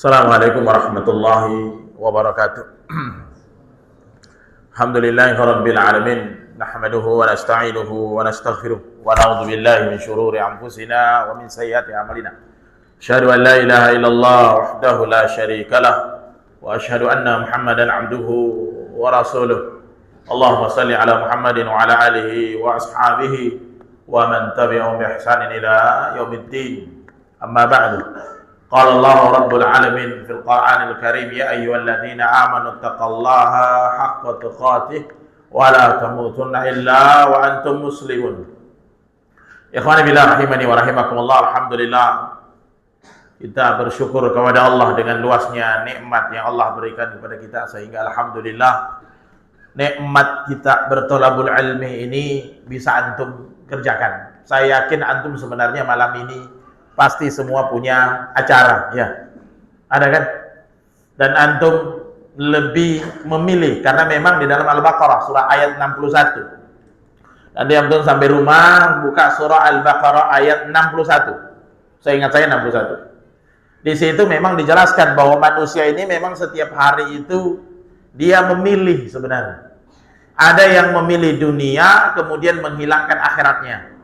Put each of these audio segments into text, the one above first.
Assalamualaikum warahmatullahi wabarakatuh. Alhamdulillahi rabbil alamin. Nahmaduhu wa nasta'inuhu wa nastaghfiruh wa na'udzu billahi min shururi anfusina wa min sayyiati a'malina. Asyhadu an la ilaha illallah wahdahu la syarika lah wa asyhadu anna Muhammadan 'abduhu wa rasuluh. Allahumma shalli ala Muhammadin wa ala alihi wa ashabihi wa man tabi'ahum bi ihsanin ila yaumiddin. Amma ba'du. قال الله رب العالمين في القرآن الكريم يا أيها الذين آمنوا اتقوا الله حق تقاته ولا تموتن إلا وأنتم مسلمون. Ikhwani billah rahimani wa rahimakumullah. Alhamdulillah, kita bersyukur kepada Allah dengan luasnya nikmat yang Allah berikan kepada kita, sehingga alhamdulillah nikmat kita bertolabul ilmi ini bisa antum kerjakan. Saya yakin antum sebenarnya malam ini pasti semua punya acara, ya. Ada kan? Dan antum lebih memilih, karena memang di dalam Al-Baqarah surah ayat 61. Nanti antum sampai rumah buka surah Al-Baqarah ayat 61. Saya ingat saya 61. Di situ memang dijelaskan bahwa manusia ini memang setiap hari itu dia memilih sebenarnya. Ada yang memilih dunia kemudian menghilangkan akhiratnya.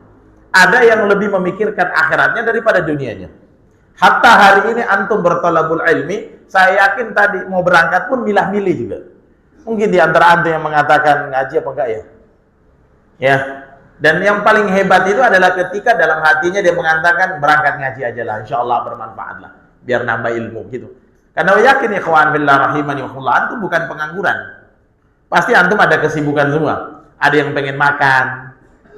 Ada yang lebih memikirkan akhiratnya daripada dunianya. Hatta hari ini antum bertolabul ilmi, saya yakin tadi mau berangkat pun milah-milih juga. Mungkin di antara antum yang mengatakan ngaji apa enggak ya? Ya. Dan yang paling hebat itu adalah ketika dalam hatinya dia mengatakan berangkat ngaji aja lah, insyaallah bermanfaat lah, biar nambah ilmu gitu. Karena yakin ikhwan billah rahimani wa rahimahullah, antum bukan pengangguran. Pasti antum ada kesibukan semua. Ada yang pengen makan,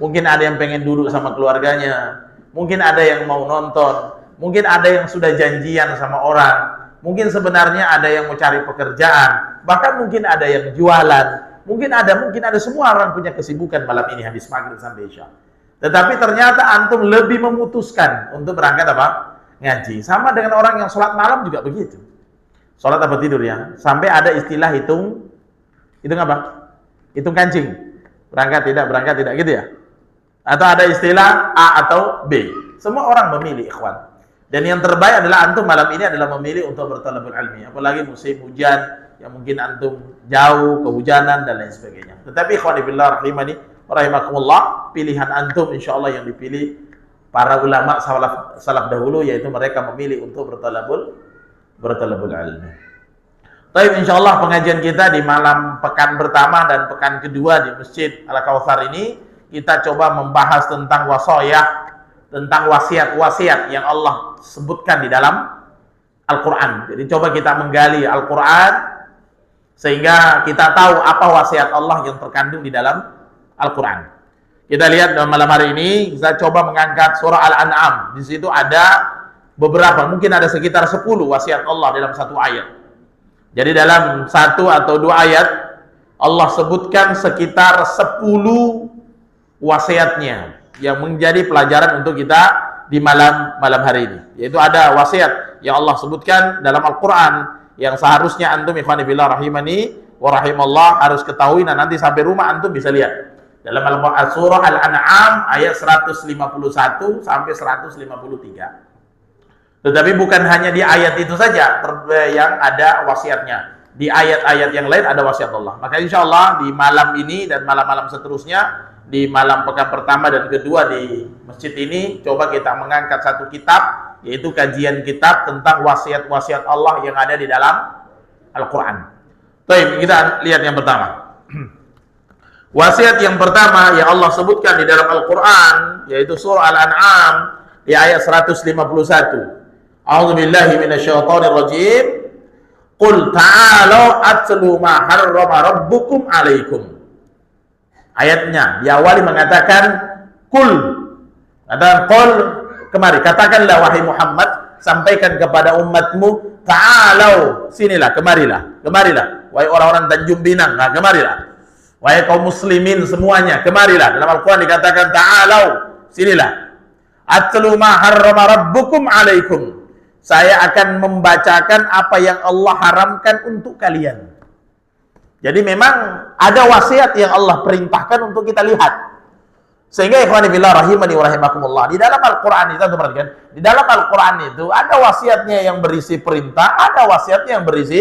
mungkin ada yang pengen duduk sama keluarganya, mungkin ada yang mau nonton, mungkin ada yang sudah janjian sama orang, mungkin sebenarnya ada yang mau cari pekerjaan, bahkan mungkin ada yang jualan, mungkin ada semua orang punya kesibukan malam ini habis maghrib sampai isya. Tetapi ternyata antum lebih memutuskan untuk berangkat apa? Ngaji. Sama dengan orang yang sholat malam juga begitu. Sholat apa tidur ya? Sampai ada istilah hitung apa? Hitung kancing. Berangkat tidak gitu ya? Atau ada istilah A atau B. Semua orang memilih, ikhwan. Dan yang terbaik adalah antum malam ini adalah memilih untuk bertalabul ilmi. Apalagi musim hujan yang mungkin antum jauh, kehujanan dan lain sebagainya. Tetapi ikhwani billah rahimani wa rahimakumullah, pilihan antum insyaallah yang dipilih para ulama salaf dahulu, yaitu mereka memilih untuk bertalabul ilmi. Baik, insyaallah pengajian kita di malam pekan pertama dan pekan kedua di Masjid Al-Kautsar ini kita coba membahas tentang wasiyah, tentang wasiat-wasiat yang Allah sebutkan di dalam Al-Quran. Jadi coba kita menggali Al-Quran sehingga kita tahu apa wasiat Allah yang terkandung di dalam Al-Quran. Kita lihat dalam malam hari ini, kita coba mengangkat surah Al-An'am. Di situ ada beberapa, mungkin ada sekitar 10 wasiat Allah dalam satu ayat. Jadi dalam satu atau dua ayat Allah sebutkan sekitar 10 wasiatnya yang menjadi pelajaran untuk kita di malam hari ini. Yaitu ada wasiat yang Allah sebutkan dalam Al-Quran yang seharusnya antum ikhwani billah rahimani wa rahimallah harus ketahui, dan nanti sampai rumah antum bisa lihat dalam Al-Quran surah Al-An'am ayat 151 sampai 153. Tetapi bukan hanya di ayat itu saja yang ada wasiatnya. Di ayat-ayat yang lain ada wasiat Allah. Maka insya Allah di malam ini dan malam-malam seterusnya, di malam pekan pertama dan kedua di masjid ini, coba kita mengangkat satu kitab, yaitu kajian kitab tentang wasiat-wasiat Allah yang ada di dalam Al-Quran. Baik, kita lihat yang pertama. Wasiat yang pertama yang Allah sebutkan di dalam Al-Quran, yaitu surah Al-An'am di ayat 151. A'udzubillahi minasyaitonir rajim. Qul ta'alu atlu ma harrama rabbukum 'alaikum. Ayatnya diawali mengatakan qul. Kemari, katakanlah wahai Muhammad, sampaikan kepada umatmu, ta'alau, sinilah, kemarilah. Wahai orang-orang Tanjung Pinang, kemarilah. Wahai kaum muslimin semuanya, kemarilah. Dalam Al-Quran dikatakan ta'alau, sinilah. Atlu ma harrama rabbukum 'alaikum. Saya akan membacakan apa yang Allah haramkan untuk kalian. Jadi memang ada wasiat yang Allah perintahkan untuk kita lihat. Sehingga ikhwani fillah rahimani wa rahimakumullah, di dalam Al-Qur'an itu, perhatikan, di dalam Al-Qur'an itu ada wasiatnya yang berisi perintah, ada wasiatnya yang berisi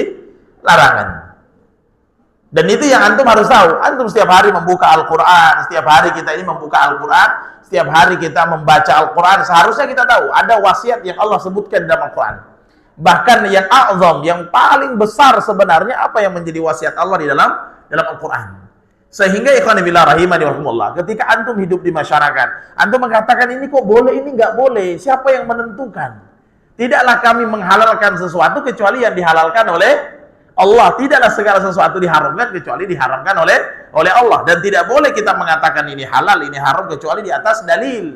larangan. Dan itu yang antum harus tahu. Antum setiap hari membuka Al-Qur'an, setiap hari kita ini membuka Al-Qur'an, setiap hari kita membaca Al-Qur'an, seharusnya kita tahu ada wasiat yang Allah sebutkan dalam Al-Qur'an. Bahkan yang a'zam, yang paling besar sebenarnya apa yang menjadi wasiat Allah di dalam Al-Qur'an. Sehingga ikhwan fillah rahimani wa rahimakumullah, ketika antum hidup di masyarakat, antum mengatakan ini kok boleh, ini nggak boleh, siapa yang menentukan? Tidaklah kami menghalalkan sesuatu kecuali yang dihalalkan oleh Allah. Tidaklah segala sesuatu diharamkan kecuali diharamkan oleh Allah. Dan tidak boleh kita mengatakan ini halal, ini haram kecuali di atas dalil.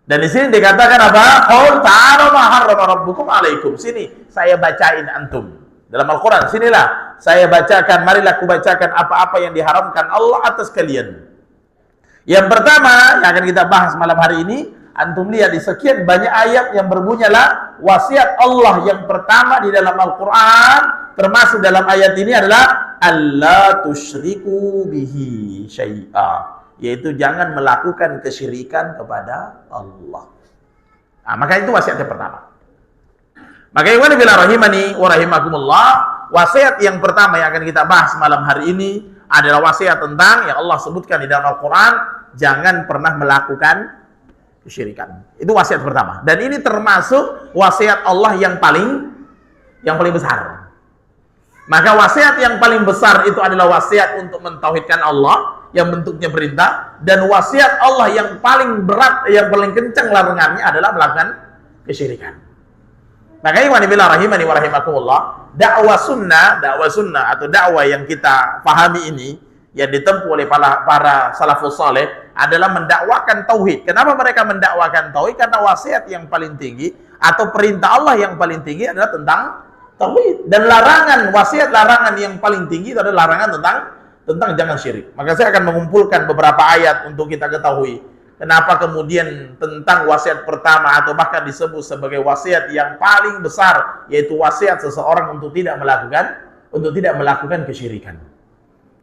Dan di sini dikatakan apa? Qul ta'ala ma harrama rabbukum 'alaikum. Sini saya bacain antum. Dalam Al-Quran, sinilah saya bacakan, marilah aku bacakan apa-apa yang diharamkan Allah atas kalian. Yang pertama yang akan kita bahas malam hari ini, antum lihat di sekian banyak ayat yang berbunyilah wasiat Allah yang pertama di dalam Al-Quran, termasuk dalam ayat ini adalah alla tusyriku bihi syai'a, yaitu jangan melakukan kesyirikan kepada Allah. Nah, maka itu wasiat yang pertama. Maka ikhwan fillah rahimani wa rahimakumullah, wasiat yang pertama yang akan kita bahas malam hari ini adalah wasiat tentang yang Allah sebutkan di dalam Al-Quran, jangan pernah melakukan kesyirikan. Itu wasiat pertama. Dan ini termasuk wasiat Allah yang paling besar. Maka wasiat yang paling besar itu adalah wasiat untuk mentauhidkan Allah yang bentuknya perintah, dan wasiat Allah yang paling berat, yang paling kencang larangannya adalah melakukan kesyirikan. Maka ikhwan fillah rahimani wa rahimakumullah, dakwah sunnah atau dakwah yang kita pahami ini yang ditempuh oleh para salafus saleh adalah mendakwakan tauhid. Kenapa mereka mendakwakan tauhid? Karena wasiat yang paling tinggi atau perintah Allah yang paling tinggi adalah tentang tauhid, dan wasiat larangan yang paling tinggi itu adalah larangan tentang jangan syirik. Maka saya akan mengumpulkan beberapa ayat untuk kita ketahui kenapa kemudian tentang wasiat pertama atau bahkan disebut sebagai wasiat yang paling besar, yaitu wasiat seseorang untuk tidak melakukan kesyirikan.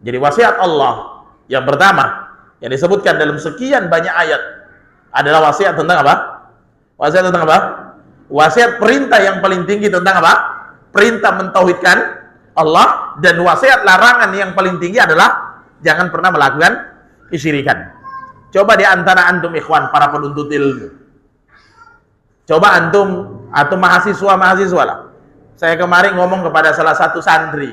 Jadi wasiat Allah yang pertama yang disebutkan dalam sekian banyak ayat adalah wasiat tentang apa? Wasiat tentang apa? Wasiat perintah yang paling tinggi tentang apa? Perintah mentauhidkan Allah, dan wasiat larangan yang paling tinggi adalah jangan pernah melakukan kesyirikan. Coba di antara antum ikhwan para penuntut ilmu, coba antum atau mahasiswa lah. Saya kemarin ngomong kepada salah satu santri,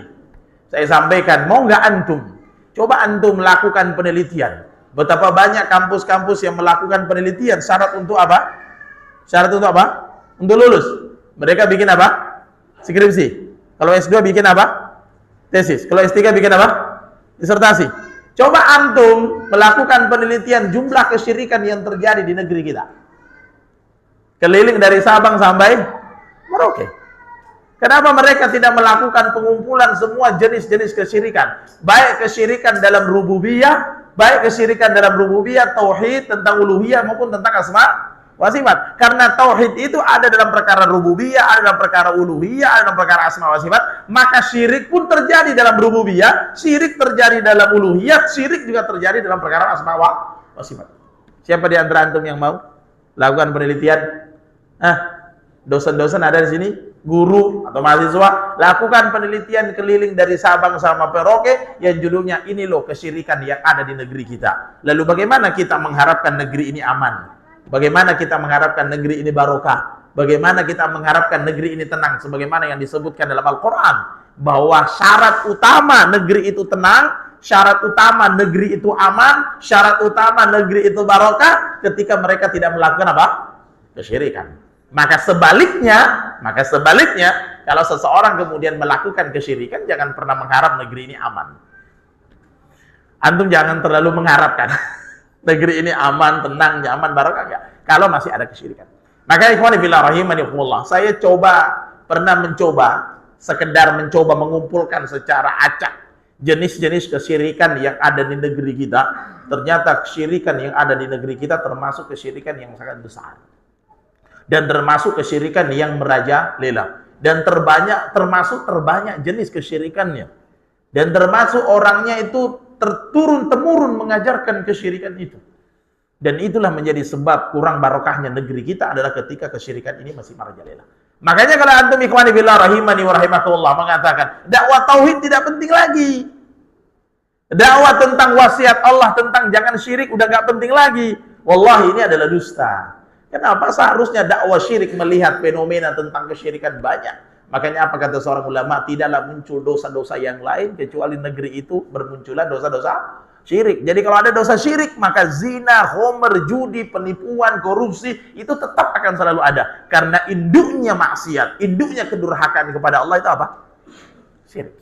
saya sampaikan, mau nggak antum coba antum melakukan penelitian. Betapa banyak kampus-kampus yang melakukan penelitian. Syarat untuk apa? Untuk lulus. Mereka bikin apa? Skripsi. Kalau S2 bikin apa? Tesis. Kalau S3 bikin apa? Disertasi. Coba antum melakukan penelitian jumlah kesyirikan yang terjadi di negeri kita. Keliling dari Sabang sampai Merauke. Kenapa mereka tidak melakukan pengumpulan semua jenis-jenis kesyirikan? Baik kesyirikan dalam rububiyah, tauhid, tentang uluhiyah maupun tentang asma wa sifat. Karena tauhid itu ada dalam perkara rububiyah, ada dalam perkara uluhiyah, ada dalam perkara asma wa sifat. Maka syirik pun terjadi dalam rububiyah, syirik terjadi dalam uluhiyah, syirik juga terjadi dalam perkara asma wa sifat. Siapa di antara antum yang mau lakukan penelitian? Dosen-dosen ada di sini, guru atau mahasiswa, lakukan penelitian keliling dari Sabang sama Merauke yang judulnya ini loh kesyirikan yang ada di negeri kita. Lalu bagaimana kita mengharapkan negeri ini aman? Bagaimana kita mengharapkan negeri ini barokah? Bagaimana kita mengharapkan negeri ini tenang? Sebagaimana yang disebutkan dalam Al-Quran, bahwa syarat utama negeri itu tenang, syarat utama negeri itu aman, syarat utama negeri itu barokah ketika mereka tidak melakukan apa? Kesyirikan. Maka sebaliknya, kalau seseorang kemudian melakukan kesyirikan, jangan pernah mengharap negeri ini aman. Antum jangan terlalu mengharapkan negeri ini aman, tenang, nyaman, barokah, enggak. Kalau masih ada kesyirikan. Maka ikhwani fillah rahimanikumullah, saya pernah mencoba mengumpulkan secara acak jenis-jenis kesyirikan yang ada di negeri kita. Ternyata kesyirikan yang ada di negeri kita termasuk kesyirikan yang sangat besar. Dan termasuk kesyirikan yang merajalela. Dan termasuk terbanyak jenis kesyirikannya. Dan termasuk orangnya itu turun-temurun mengajarkan kesyirikan itu. Dan itulah menjadi sebab kurang barokahnya negeri kita adalah ketika kesyirikan ini masih merajalela. Makanya kalau antum ikhwani billah rahimani wa rahimakumullah mengatakan dakwah tauhid tidak penting lagi. Dakwah tentang wasiat Allah tentang jangan syirik udah gak penting lagi. Wallahi ini adalah dusta. Kenapa? Seharusnya dakwah syirik melihat fenomena tentang kesyirikan banyak. Makanya apa kata seorang ulama, tidaklah muncul dosa-dosa yang lain kecuali negeri itu bermunculan dosa-dosa syirik. Jadi kalau ada dosa syirik, maka zina, homer, judi, penipuan, korupsi itu tetap akan selalu ada. Karena induknya maksiat, induknya kedurhakaan kepada Allah itu apa? Syirik.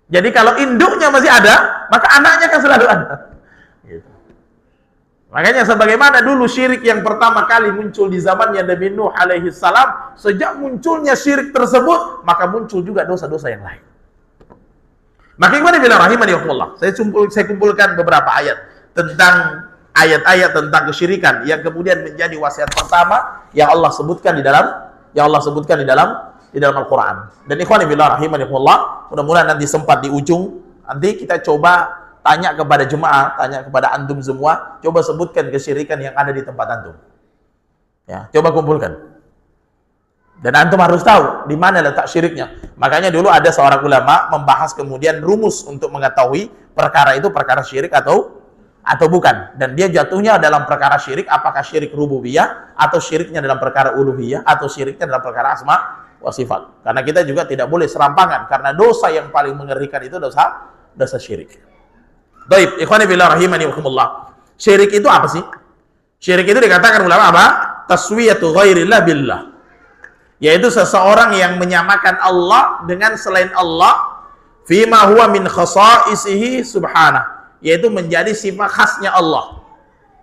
Jadi kalau induknya masih ada, maka anaknya kan selalu ada. Gitu. Makanya sebagaimana dulu syirik yang pertama kali muncul di zamannya Nabi Nuh alaihi salam, sejak munculnya syirik tersebut, maka muncul juga dosa-dosa yang lain. Maka gimana bilang rahimani Allah, saya kumpulkan beberapa ayat tentang ayat-ayat tentang kesyirikan yang kemudian menjadi wasiat pertama yang Allah sebutkan di dalam Al-Qur'an. Dan ikhwani billah rahimani Allah, mudah-mudahan nanti sempat di ujung nanti kita coba tanya kepada jemaah, tanya kepada antum semua, coba sebutkan kesyirikan yang ada di tempat antum. Ya, coba kumpulkan. Dan antum harus tahu di mana letak syiriknya. Makanya dulu ada seorang ulama membahas kemudian rumus untuk mengetahui perkara itu perkara syirik atau bukan. Dan dia jatuhnya dalam perkara syirik, apakah syirik rububiyah atau syiriknya dalam perkara uluhiyah atau syiriknya dalam perkara asma wa sifat. Karena kita juga tidak boleh serampangan karena dosa yang paling mengerikan itu dosa syirik. Baik, ikhwani billah rahimani wakumullah. Syirik itu apa sih? Syirik itu dikatakan ulama apa? Taswiyatu ghairillah billah. Yaitu seseorang yang menyamakan Allah dengan selain Allah fima huwa min khasaisihi subhanah, yaitu menjadi sifat khasnya Allah.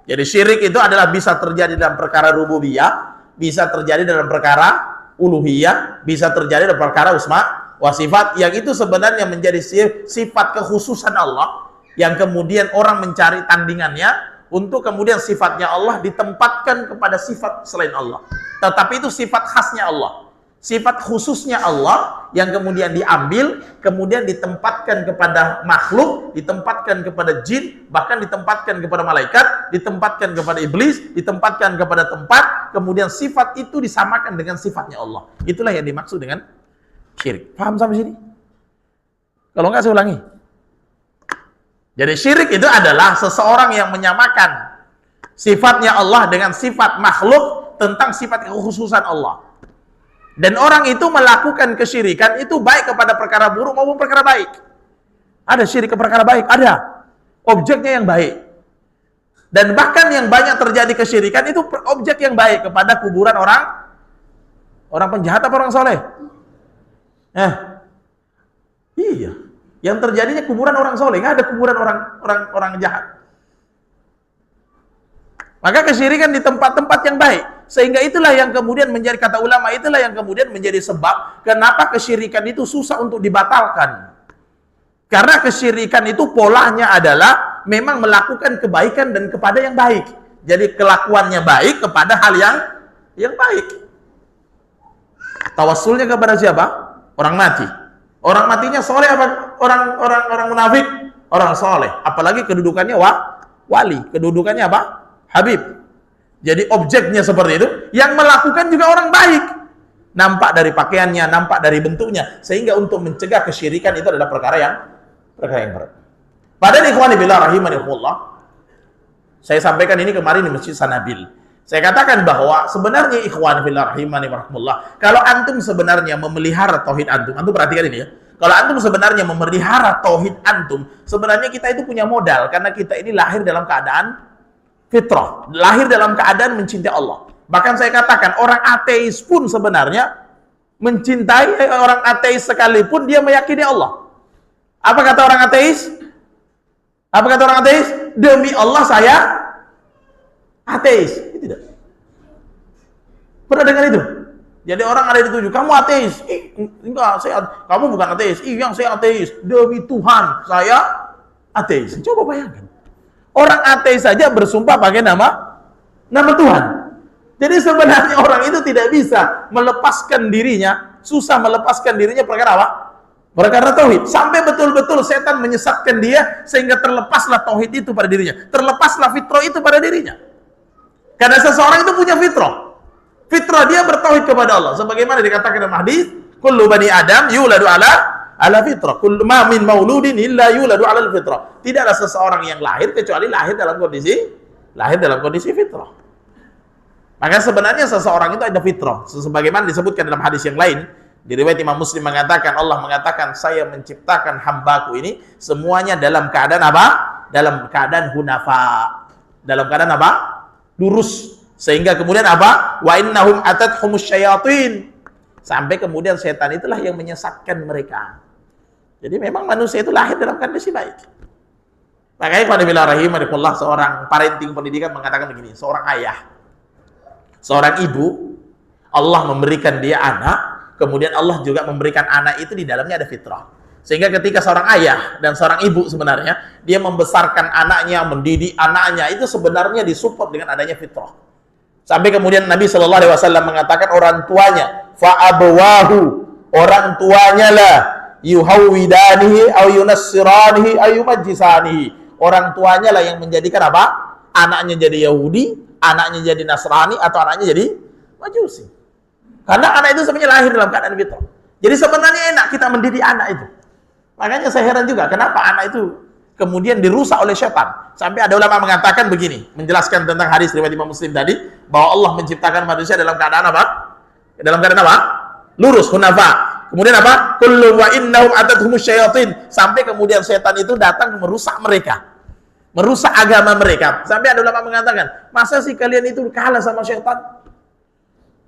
Jadi syirik itu adalah bisa terjadi dalam perkara rububiyah, bisa terjadi dalam perkara uluhiyah, bisa terjadi dalam perkara asma wa sifat, yang itu sebenarnya menjadi sifat kekhususan Allah yang kemudian orang mencari tandingannya untuk kemudian sifatnya Allah ditempatkan kepada sifat selain Allah. Tetapi itu sifat khasnya Allah, sifat khususnya Allah yang kemudian diambil, kemudian ditempatkan kepada makhluk, ditempatkan kepada jin, bahkan ditempatkan kepada malaikat, ditempatkan kepada iblis, ditempatkan kepada tempat, kemudian sifat itu disamakan dengan sifatnya Allah. Itulah yang dimaksud dengan syirik. Paham sampai sini? Kalau enggak saya ulangi. Jadi syirik itu adalah seseorang yang menyamakan sifatnya Allah dengan sifat makhluk tentang sifat kekhususan Allah. Dan orang itu melakukan kesyirikan itu baik kepada perkara buruk maupun perkara baik. Ada syirik ke perkara baik, ada. Objeknya yang baik. Dan bahkan yang banyak terjadi kesyirikan itu objek yang baik kepada kuburan orang penjahat apa orang soleh? Iya. Yang terjadinya kuburan orang soleh, nggak ada kuburan orang jahat. Maka kesyirikan di tempat-tempat yang baik. Sehingga itulah yang kemudian menjadi, kata ulama, itulah yang kemudian menjadi sebab kenapa kesyirikan itu susah untuk dibatalkan. Karena kesyirikan itu polanya adalah memang melakukan kebaikan dan kepada yang baik. Jadi kelakuannya baik kepada hal yang baik. Tawassulnya kepada siapa? Orang mati. Orang matinya soleh apa orang munafik? Orang soleh. Apalagi kedudukannya wali. Kedudukannya apa? Habib. Jadi objeknya seperti itu. Yang melakukan juga orang baik. Nampak dari pakaiannya, nampak dari bentuknya. Sehingga untuk mencegah kesyirikan itu adalah perkara yang berat. Padahal ikhwani billah rahimahullah, saya sampaikan ini kemarin di Masjid Sanabil. Saya katakan bahwa sebenarnya ikhwan fillah rahimani warahmatullah, kalau antum sebenarnya memelihara tauhid antum perhatikan ini ya. Kalau antum sebenarnya memelihara tauhid antum, sebenarnya kita itu punya modal karena kita ini lahir dalam keadaan fitrah, lahir dalam keadaan mencintai Allah. Bahkan saya katakan orang ateis pun sebenarnya mencintai, orang ateis sekalipun dia meyakini Allah. Apa kata orang ateis? Apa kata orang ateis? Demi Allah saya ateis. Tidak. Pernah dengar itu? Jadi orang ada dituju, kamu ateis. Enggak, kamu bukan ateis. Yang saya ateis. Demi Tuhan, saya ateis. Coba bayangkan. Orang ateis saja bersumpah pakai nama Tuhan. Jadi sebenarnya orang itu tidak bisa melepaskan dirinya, susah melepaskan dirinya perkara apa? Perkara tauhid. Sampai betul-betul setan menyesatkan dia sehingga terlepaslah tauhid itu pada dirinya. Terlepaslah fitrah itu pada dirinya. Karena seseorang itu punya fitrah. Fitrah dia bertauhid kepada Allah. Sebagaimana dikatakan dalam hadis, kullu bani Adam yuladu ala fitrah. Kullu ma min mauludin illa yuladu ala fitrah. Tidaklah seseorang yang lahir kecuali lahir dalam kondisi fitrah. Maka sebenarnya seseorang itu ada fitrah. Sebagaimana disebutkan dalam hadis yang lain, di riwayat Imam Muslim mengatakan, Allah mengatakan, saya menciptakan hambaku ini semuanya dalam keadaan apa? Dalam keadaan hunafa. Dalam keadaan apa? Lurus. Sehingga kemudian apa? Wa innahum atathumush syayatin. Sampai kemudian setan itulah yang menyesatkan mereka. Jadi memang manusia itu lahir dalam kondisi baik. Makanya pada bila rahimahullah, seorang parenting pendidikan mengatakan begini, seorang ayah, seorang ibu, Allah memberikan dia anak, kemudian Allah juga memberikan anak itu di dalamnya ada fitrah. Sehingga ketika seorang ayah dan seorang ibu sebenarnya, dia membesarkan anaknya, mendidik anaknya, itu sebenarnya disupport dengan adanya fitrah. Sampai kemudian Nabi SAW mengatakan orang tuanya, fa'abawahu, orang tuanya lah, yuhawwidanihi, au yunassiranihi, au yumajjisanihi. Orang tuanya lah yang menjadikan apa? Anaknya jadi Yahudi, anaknya jadi Nasrani, atau anaknya jadi Majusi. Karena anak itu sebenarnya lahir dalam keadaan fitrah. Jadi sebenarnya enak kita mendidik anak itu. Makanya saya heran juga kenapa anak itu kemudian dirusak oleh syaitan. Sampai ada ulama mengatakan begini, menjelaskan tentang hadis riwayat Imam Muslim tadi, bahwa Allah menciptakan manusia dalam keadaan apa? Dalam keadaan apa? Lurus, hunafa. Kemudian apa? Kullu wa innahum atathumush syayatin. Sampai kemudian setan itu datang merusak mereka. Merusak agama mereka. Sampai ada ulama mengatakan, masa sih kalian itu kalah sama syaitan?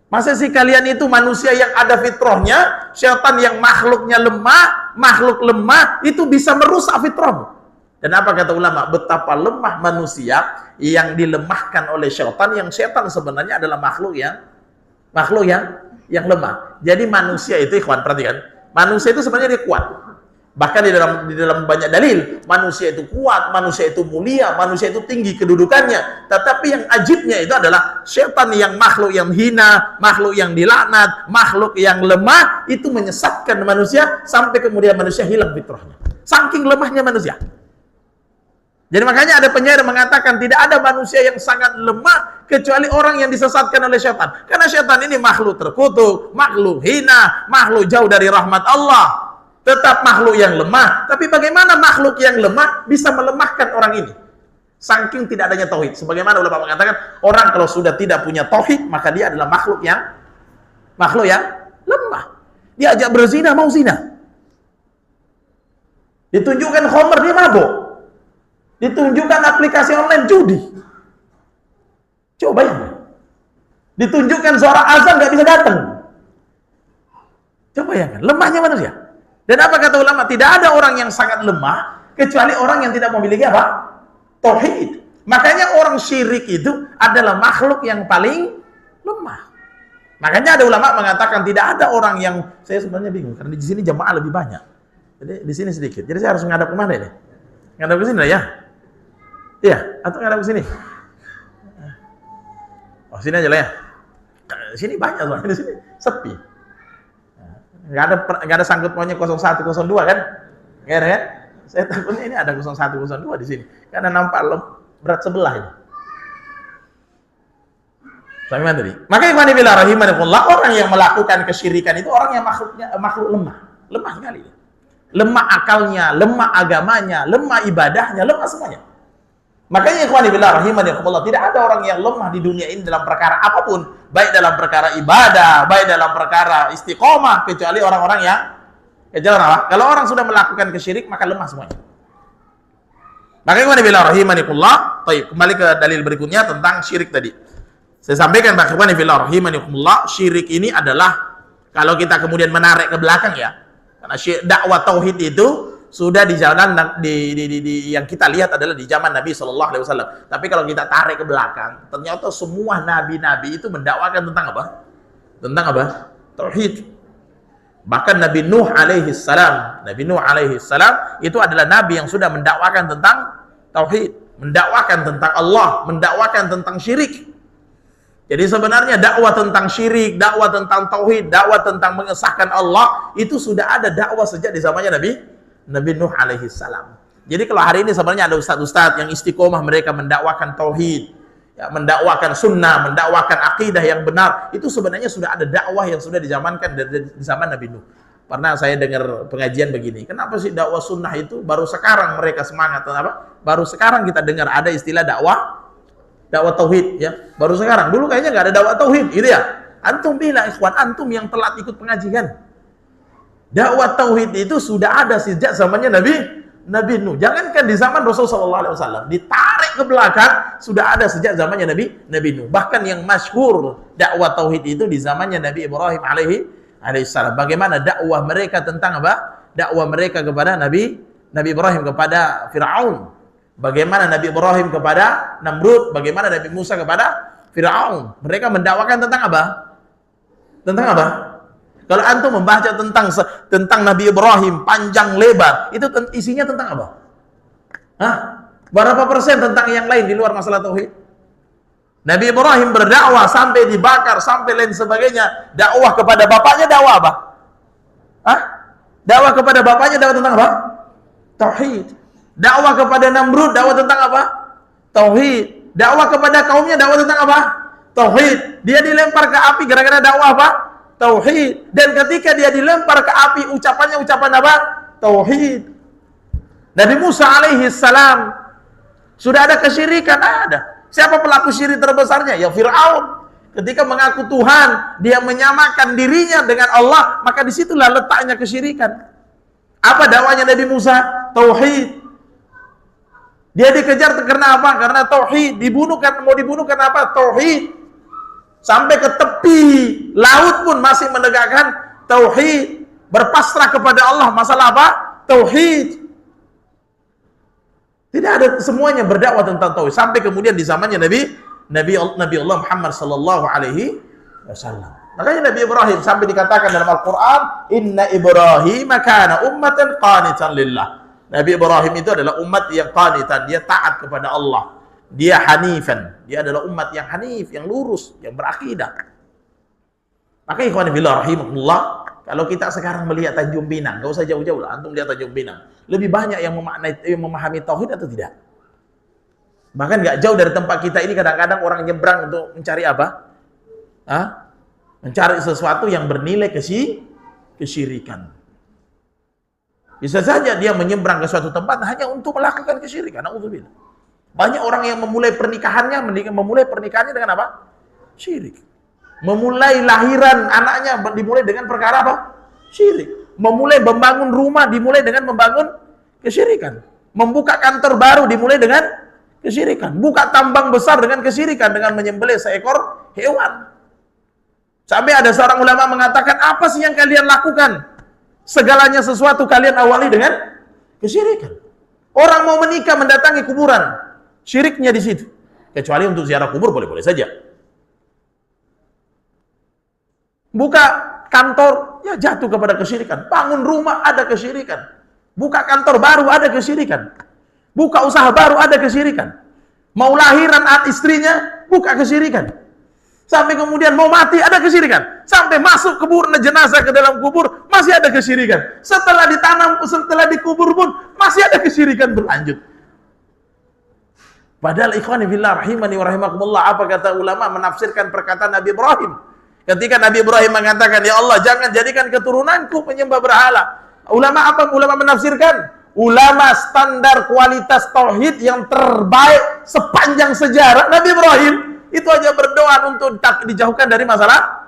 Masa sih kalian itu manusia yang ada fitrahnya, syaitan yang makhluknya lemah, makhluk lemah, itu bisa merusak fitrahmu. Dan apa kata ulama? Betapa lemah manusia yang dilemahkan oleh syaitan, yang syaitan sebenarnya adalah makhluk yang lemah. Jadi manusia itu, ikhwan, perhatikan, manusia itu sebenarnya dia kuat. Bahkan di dalam banyak dalil, manusia itu kuat, manusia itu mulia, manusia itu tinggi kedudukannya. Tetapi yang ajibnya itu adalah syaitan yang makhluk yang hina, makhluk yang dilaknat, makhluk yang lemah, itu menyesatkan manusia sampai kemudian manusia hilang fitrahnya. Saking lemahnya manusia. Jadi makanya ada penyair mengatakan tidak ada manusia yang sangat lemah kecuali orang yang disesatkan oleh syaitan. Karena syaitan ini makhluk terkutuk, makhluk hina, makhluk jauh dari rahmat Allah. Tetap makhluk yang lemah, tapi bagaimana makhluk yang lemah bisa melemahkan orang ini? Saking tidak adanya tauhid. Sebagaimana ulama mengatakan, orang kalau sudah tidak punya tauhid, maka dia adalah makhluk yang lemah. Diajak berzina, mau zina. Ditunjukkan khamr, dia mabuk. Ditunjukkan aplikasi online, judi. Coba ya. Ditunjukkan suara azan, nggak bisa datang. Coba ya kan, lemahnya manusia. Dan apa kata ulama? Tidak ada orang yang sangat lemah kecuali orang yang tidak memiliki apa? Tauhid. Makanya orang syirik itu adalah makhluk yang paling lemah. Makanya ada ulama mengatakan tidak ada orang yang, saya sebenarnya bingung karena di sini jamaah lebih banyak. Jadi di sini sedikit. Jadi saya harus ngadap kemana ini? Ngadap ke sini lah ya? Iya, atau ngadap ke sini? Oh, sini aja lah ya. Sini banyak soalnya, di sini sepi. Nggak ada sangkut pautnya 01, 02 kan? Nggak ada kan? Saya takutnya ini ada 01, 02 di sini. Karena nampak berat sebelah ini. Sampai tadi. Makanya ikhwan fillah rahimakumullah, orang yang melakukan kesyirikan itu orang yang makhluk lemah. Lemah sekali. Lemah akalnya, lemah agamanya, lemah ibadahnya, lemah semuanya. Makanya ikhwan fillah rahimakumullah, tidak ada orang yang lemah di dunia ini dalam perkara apapun, baik dalam perkara ibadah, baik dalam perkara istiqomah, kecuali orang-orang yang apa? Kalau orang sudah melakukan kesyirik, maka lemah semuanya. Makanya ikhwan fillah rahimakumullah, kembali ke dalil berikutnya tentang syirik tadi. Saya sampaikan ikhwan fillah rahimakumullah, syirik ini adalah kalau kita kemudian menarik ke belakang ya, karena dakwah tauhid itu sudah di jalan yang kita lihat adalah di zaman Nabi Shallallahu Alaihi Wasallam. Tapi kalau kita tarik ke belakang, ternyata semua nabi-nabi itu mendakwakan tentang apa? Tentang apa? Tauhid. Bahkan Nabi Nuh alaihi salam, itu adalah nabi yang sudah mendakwakan tentang tauhid, mendakwakan tentang Allah, mendakwakan tentang syirik. Jadi sebenarnya dakwah tentang syirik, dakwah tentang tauhid, dakwah tentang mengesahkan Allah itu sudah ada dakwah sejak di zamannya Nabi Nuh alaihi salam. Jadi kalau hari ini sebenarnya ada ustaz-ustaz yang istiqomah, mereka mendakwakan tauhid, ya, mendakwakan sunnah, mendakwakan akidah yang benar, itu sebenarnya sudah ada dakwah yang sudah dizamankan dari zaman Nabi Nuh. Pernah saya dengar pengajian begini, kenapa sih dakwah sunnah itu baru sekarang mereka semangat? Kenapa? Baru sekarang kita dengar ada istilah dakwah tauhid, ya. Baru sekarang. Dulu kayaknya nggak ada dakwah tauhid, gitu ya. Antum bilang, ikhwan, antum yang telat ikut pengajian. Dakwah tauhid itu sudah ada sejak zamannya Nabi Nuh. Jangankan di zaman Rasulullah SAW, ditarik ke belakang sudah ada sejak zamannya Nabi Nuh. Bahkan yang masyhur dakwah tauhid itu di zamannya Nabi Ibrahim alaihissalam. Bagaimana dakwah mereka tentang apa? Dakwah mereka kepada Nabi Ibrahim kepada Firaun. Bagaimana Nabi Ibrahim kepada Namrud, bagaimana Nabi Musa kepada Firaun. Mereka mendakwakan tentang apa? Tentang apa? Kalau antum membaca tentang Nabi Ibrahim panjang lebar, itu isinya tentang apa? Hah? Berapa persen tentang yang lain di luar masalah tauhid? Nabi Ibrahim berdakwah sampai dibakar, sampai lain sebagainya. Dakwah kepada bapaknya dakwah apa? Hah? Dakwah kepada bapaknya dakwah tentang apa? Tauhid. Dakwah kepada Namrud dakwah tentang apa? Tauhid. Dakwah kepada kaumnya dakwah tentang apa? Tauhid. Dia dilempar ke api gara-gara dakwah apa? Tauhid. Dan ketika dia dilempar ke api, ucapannya ucapan apa? Tauhid. Nabi Musa alaihi salam, sudah ada kesyirikan? Ada. Siapa pelaku syirik terbesarnya? Ya Fir'aun. Ketika mengaku Tuhan, dia menyamakan dirinya dengan Allah, maka disitulah letaknya kesyirikan. Apa dakwanya Nabi Musa? Tauhid. Dia dikejar karena apa? Karena tauhid. Mau dibunuh karena apa? Tauhid. Sampai ke tepi laut pun masih menegakkan tauhid. Berpasrah kepada Allah. Masalah apa? Tauhid. Tidak ada, semuanya berdakwah tentang tauhid. Sampai kemudian di zamannya Nabi Allah Muhammad sallallahu alaihi wasallam. Makanya Nabi Ibrahim sampai dikatakan dalam Al-Qur'an, "Inna Ibrahim kana ummatan qanitan lillah." Nabi Ibrahim itu adalah umat yang qanitan, dia taat kepada Allah. Dia hanifan, dia adalah umat yang hanif, yang lurus, yang berakidah. Maka ikhwan fillah rahimakumullah, kalau kita sekarang melihat Tanjung Pinang, enggak usah jauh-jauh lah, antum lihat Tanjung Pinang. Lebih banyak yang memahami tauhid atau tidak? Bahkan enggak jauh dari tempat kita ini kadang-kadang orang nyebrang untuk mencari apa? Mencari sesuatu yang bernilai kesyirikan. Bisa saja dia menyeberang ke suatu tempat hanya untuk melakukan kesyirikan. Na'udzubillah. Banyak orang yang memulai pernikahannya dengan apa? Syirik. Memulai lahiran anaknya dimulai dengan perkara apa? Syirik. Memulai membangun rumah dimulai dengan membangun kesyirikan. Membuka kantor baru dimulai dengan kesyirikan. Buka tambang besar dengan kesyirikan, dengan menyembelih seekor hewan. Sampai ada seorang ulama mengatakan, apa sih yang kalian lakukan? Segalanya sesuatu kalian awali dengan kesyirikan. Orang mau menikah mendatangi kuburan, syiriknya di situ. Kecuali untuk ziarah kubur boleh-boleh saja. Buka kantor, ya jatuh kepada kesyirikan. Bangun rumah ada kesyirikan. Buka kantor baru ada kesyirikan. Buka usaha baru ada kesyirikan. Mau lahiran istrinya, buka kesyirikan. Sampai kemudian mau mati ada kesyirikan. Sampai masuk kubur jenazah ke dalam kubur masih ada kesyirikan. Setelah ditanam, setelah dikubur pun masih ada kesyirikan berlanjut. Padahal ikhwani fillah rahimani wa rahimakumullah, apa kata ulama menafsirkan perkataan Nabi Ibrahim? Ketika Nabi Ibrahim mengatakan, "Ya Allah, jangan jadikan keturunanku penyembah berhala." Ulama apa? Ulama menafsirkan, ulama standar kualitas tauhid yang terbaik sepanjang sejarah Nabi Ibrahim itu aja berdoa untuk dijauhkan dari masalah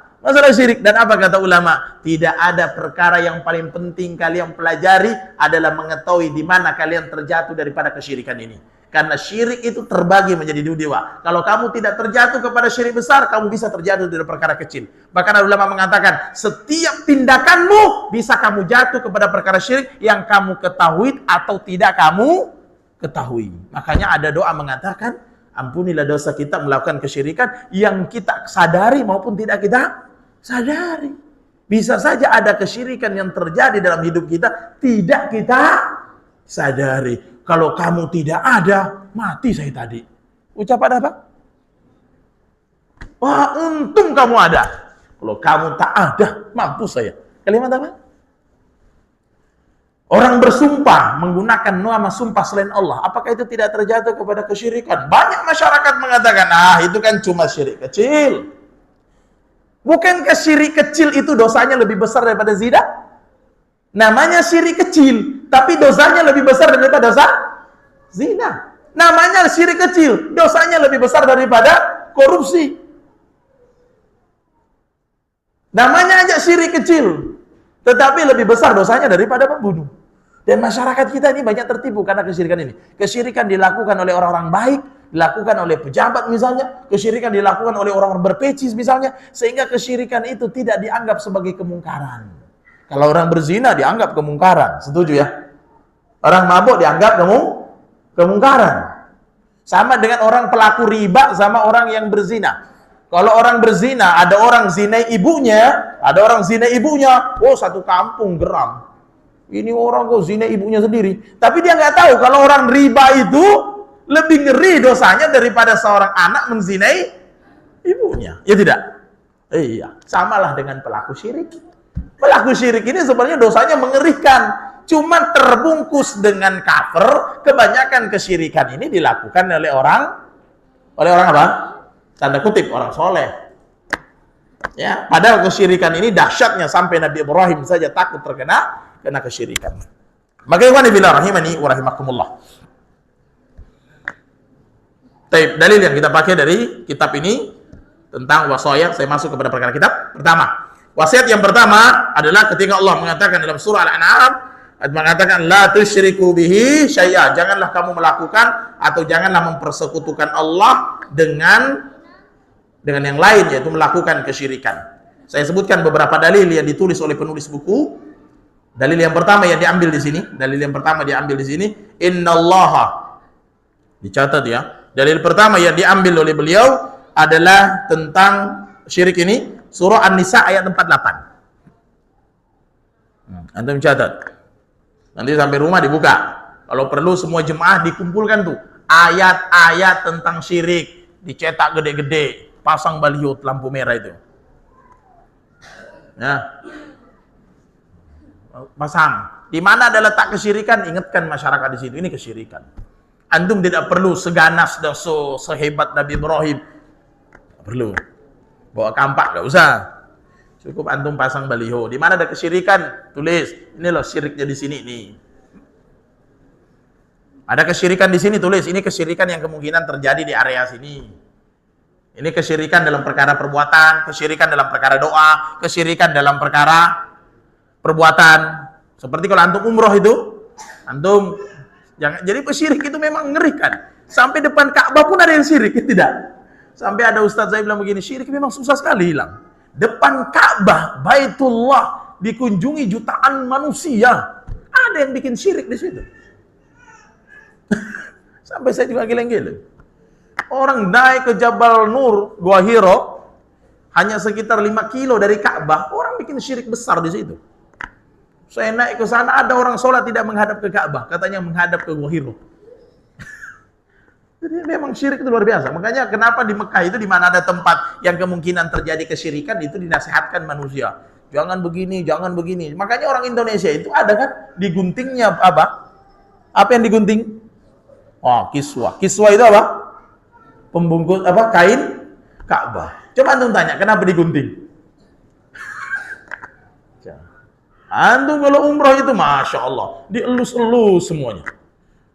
syirik. Dan apa kata ulama? Tidak ada perkara yang paling penting kalian pelajari adalah mengetahui di mana kalian terjatuh daripada kesyirikan ini. Karena syirik itu terbagi menjadi dua. Kalau kamu tidak terjatuh kepada syirik besar, kamu bisa terjatuh dari perkara kecil. Bahkan ulama mengatakan, setiap tindakanmu bisa kamu jatuh kepada perkara syirik yang kamu ketahui atau tidak kamu ketahui. Makanya ada doa mengatakan, ampunilah dosa kita melakukan kesyirikan yang kita sadari maupun tidak kita sadari. Bisa saja ada kesyirikan yang terjadi dalam hidup kita, tidak kita sadari. Kalau kamu tidak ada, mati saya tadi. Ucapan apa? Wah, untung kamu ada. Kalau kamu tak ada, mampus saya. Kalimat apa? Orang bersumpah menggunakan nama sumpah selain Allah, apakah itu tidak terjatuh kepada kesyirikan? Banyak masyarakat mengatakan, itu kan cuma syirik kecil. Bukankah syirik kecil itu dosanya lebih besar daripada zina? Namanya syirik kecil, tapi dosanya lebih besar daripada dosa zina. Namanya syirik kecil, dosanya lebih besar daripada korupsi. Namanya aja syirik kecil, tetapi lebih besar dosanya daripada membunuh. Dan masyarakat kita ini banyak tertipu karena kesyirikan ini. Kesyirikan dilakukan oleh orang-orang baik, dilakukan oleh pejabat misalnya, kesyirikan dilakukan oleh orang-orang berpeci misalnya, sehingga kesyirikan itu tidak dianggap sebagai kemungkaran. Kalau orang berzina dianggap kemungkaran, setuju ya? Orang mabuk dianggap kemungkaran. Sama dengan orang pelaku riba sama orang yang berzina. Kalau orang berzina, ada orang zinai ibunya, satu kampung geram. Ini orang kok zina ibunya sendiri. Tapi dia nggak tahu kalau orang riba itu lebih ngeri dosanya daripada seorang anak menzinai ibunya. Ya tidak? Iya. Samalah dengan pelaku syirik. Pelaku syirik ini sebenarnya dosanya mengerikan. Cuma terbungkus dengan cover. Kebanyakan kesyirikan ini dilakukan oleh orang apa? Tanda kutip, orang soleh. Ya, padahal kesyirikan ini dahsyatnya sampai Nabi Ibrahim saja takut terkena kesyirikan. Maka ikhwani fillah rahimani wa rahimakumullah. Baik, dalil yang kita pakai dari kitab ini tentang wasiyat, saya masuk kepada perkara kitab. Pertama, wasiat yang pertama adalah ketika Allah mengatakan dalam surah Al-An'am, mengatakan la tusyriku bihi syai'a, janganlah kamu melakukan atau janganlah mempersekutukan Allah dengan yang lain, yaitu melakukan kesyirikan. Saya sebutkan beberapa dalil yang ditulis oleh penulis buku. Dalil yang pertama yang diambil di sini, innallaha. Dicatat ya. Dalil pertama yang diambil oleh beliau adalah tentang syirik ini, surah An-Nisa ayat 48. Antum catat. Nanti sampai rumah dibuka. Kalau perlu semua jemaah dikumpulkan tuh ayat-ayat tentang syirik, dicetak gede-gede, pasang baliho lampu merah itu. Ya. Pasang. Di mana ada letak kesyirikan, ingatkan masyarakat di situ. Ini kesyirikan. Antum tidak perlu seganas dan sehebat Nabi Ibrahim. Tidak perlu. Bawa kampak, tidak usah. Cukup antum pasang baliho. Di mana ada kesyirikan, tulis. Ini loh syiriknya di sini nih. Ada kesyirikan di sini, tulis. Ini kesyirikan yang kemungkinan terjadi di area sini. Ini kesyirikan dalam perkara perbuatan, kesyirikan dalam perkara doa, kesyirikan dalam perkara perbuatan. Seperti kalau antum umroh itu, antum jangan, jadi pesyirik itu memang mengerikan. Sampai depan Ka'bah pun ada yang syirik, tidak? Sampai ada ustaz saya bilang begini, syirik memang susah sekali hilang. Depan Ka'bah, Baitullah, dikunjungi jutaan manusia, ada yang bikin syirik di situ. Sampai saya juga geleng-geleng. Orang naik ke Jabal Nur, Gua Hiro, hanya sekitar 5 kilo dari Ka'bah, orang bikin syirik besar di situ. Saya naik ke sana, ada orang sholat tidak menghadap ke Ka'bah, katanya menghadap ke Gua Hiro. Jadi memang syirik itu luar biasa. Makanya kenapa di Mekah itu di mana ada tempat yang kemungkinan terjadi kesyirikan, itu dinasihatkan manusia. Jangan begini, jangan begini. Makanya orang Indonesia itu ada kan diguntingnya apa? Apa yang digunting? Oh, kiswah. Kiswah itu apa? Pembungkus apa? Kain Ka'bah. Coba antum tanya, kenapa digunting? Antum kalau umroh itu Masya Allah, dielus-elus semuanya.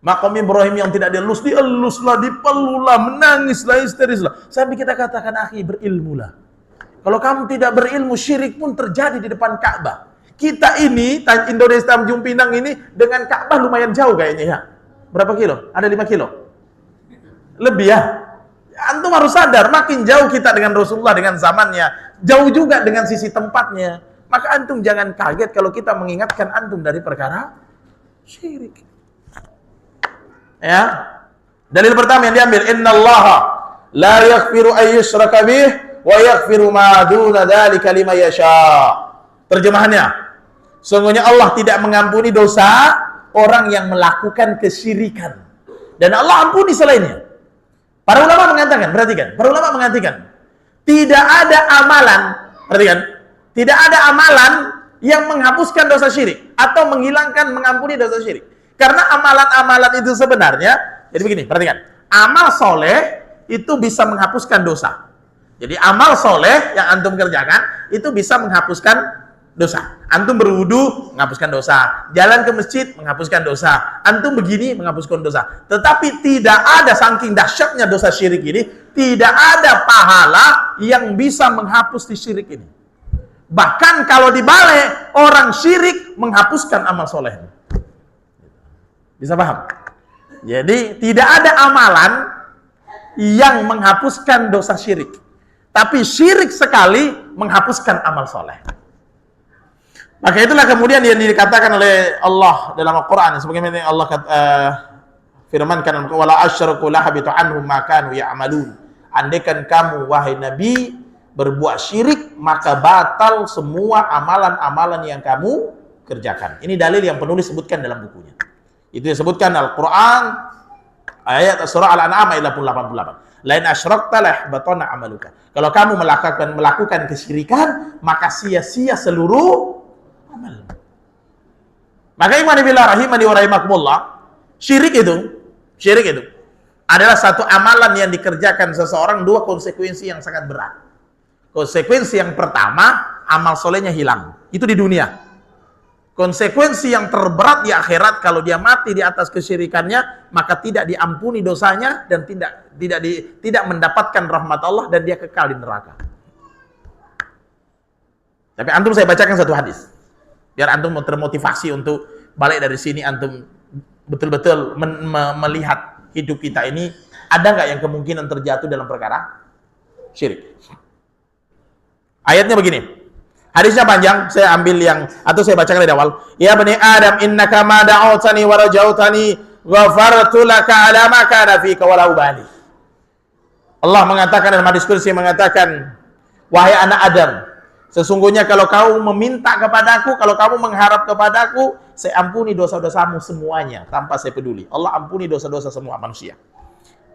Makam Ibrahim yang tidak dieluslah, dipelulah, menangislah, histerislah. Sampai kita katakan, akhi, berilmulah. Kalau kamu tidak berilmu, syirik pun terjadi di depan Ka'bah. Kita ini, Indonesia Tanjung Pinang ini, dengan Ka'bah lumayan jauh kayaknya ya. Berapa kilo? Ada 5 kilo? Lebih ya? Antum harus sadar, makin jauh kita dengan Rasulullah, dengan zamannya, jauh juga dengan sisi tempatnya. Maka antum jangan kaget kalau kita mengingatkan antum dari perkara syirik. Ya. Dalil pertama yang diambil, innallaha la yaghfiru ay yushraka bih wa yaghfiru ma duna dzalika liman yasha. Terjemahannya, sesungguhnya Allah tidak mengampuni dosa orang yang melakukan kesyirikan, dan Allah ampuni selainnya. Para ulama mengatakan, perhatikan, para ulama mengatakan, tidak ada amalan, perhatikan, tidak ada amalan yang menghapuskan dosa syirik atau menghilangkan, mengampuni dosa syirik. Karena amalan-amalan itu sebenarnya, jadi begini, perhatikan. Amal soleh itu bisa menghapuskan dosa. Jadi amal soleh yang antum kerjakan itu bisa menghapuskan dosa. Antum berwudu menghapuskan dosa, jalan ke masjid menghapuskan dosa, antum begini menghapuskan dosa. Tetapi tidak ada, saking dahsyatnya dosa syirik ini, tidak ada pahala yang bisa menghapus di syirik ini. Bahkan kalau dibalik, orang syirik menghapuskan amal solehnya. Bisa paham? Jadi tidak ada amalan yang menghapuskan dosa syirik. Tapi syirik sekali menghapuskan amal soleh. Maka itulah kemudian yang dikatakan oleh Allah dalam Al-Quran. Sebagaimana Allah firmankan, wala asyraku lahabitu anhum ma kanu ya'malun. Andaikan kamu, wahai Nabi, berbuat syirik, maka batal semua amalan-amalan yang kamu kerjakan. Ini dalil yang penulis sebutkan dalam bukunya. Itu disebutkan Al-Quran, ayat surah Al-An'am ayat 88. Lain asyrakta lahbatana amaluka. Kalau kamu melakukan kesyirikan, maka sia-sia seluruh amal. Maka iman billah rahimani wa rahimakumullah, syirik itu adalah satu amalan yang dikerjakan seseorang, dua konsekuensi yang sangat berat. Konsekuensi yang pertama, amal solehnya hilang. Itu di dunia. Konsekuensi yang terberat di akhirat, kalau dia mati di atas kesyirikannya, maka tidak diampuni dosanya dan tidak mendapatkan rahmat Allah dan dia kekal di neraka. Tapi antum, saya bacakan satu hadis biar antum termotivasi untuk balik dari sini. Antum betul-betul melihat hidup kita ini, ada nggak yang kemungkinan terjatuh dalam perkara syirik. Ayatnya begini. Hadisnya panjang, saya ambil atau saya bacakan dari awal. Ya bani Adam, innaka ma da'awtani wa rajautani ghafartu laka ala ma kana fika wa la ubali. Allah mengatakan dalam hadis qudsi, mengatakan, wahai anak Adam, sesungguhnya kalau kau meminta kepadaku, kalau kamu mengharap kepadaku, saya ampuni dosa-dosamu semuanya tanpa saya peduli. Allah ampuni dosa-dosa semua manusia.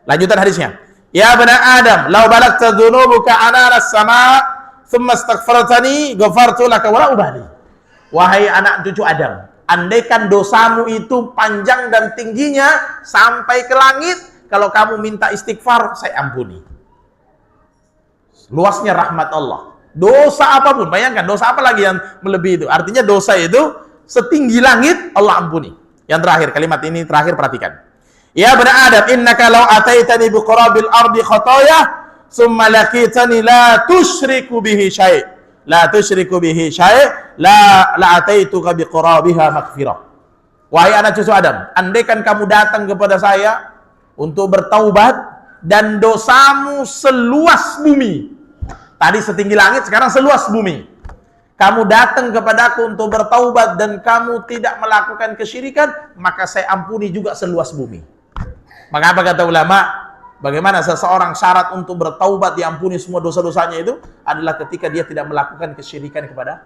Lanjutan hadisnya. Ya bani Adam, law balagta dzunubuka anana as-sama' thumma astaghfartani ghafartu laka wala ubali. Wahai anak cucu Adam, andaikan dosamu itu panjang dan tingginya sampai ke langit, kalau kamu minta istighfar, saya ampuni. Luasnya rahmat Allah. Dosa apapun, bayangkan dosa apa lagi yang melebihi itu. Artinya dosa itu setinggi langit, Allah ampuni. Yang terakhir, kalimat ini terakhir, perhatikan. Ya bani Adam, innaka law ataitani biqurabil ardi khataya summa laqitani la tusyriku bihi syai' la ataituka biqurabiha maghfirah. Wahai anak cucu Adam, andaikan kamu datang kepada saya untuk bertaubat dan dosamu seluas bumi, tadi setinggi langit, sekarang seluas bumi, kamu datang kepadaku untuk bertaubat dan kamu tidak melakukan kesyirikan, maka saya ampuni juga seluas bumi. Maka apa kata ulama? Bagaimana seseorang syarat untuk bertaubat diampuni semua dosa-dosanya itu adalah ketika dia tidak melakukan kesyirikan kepada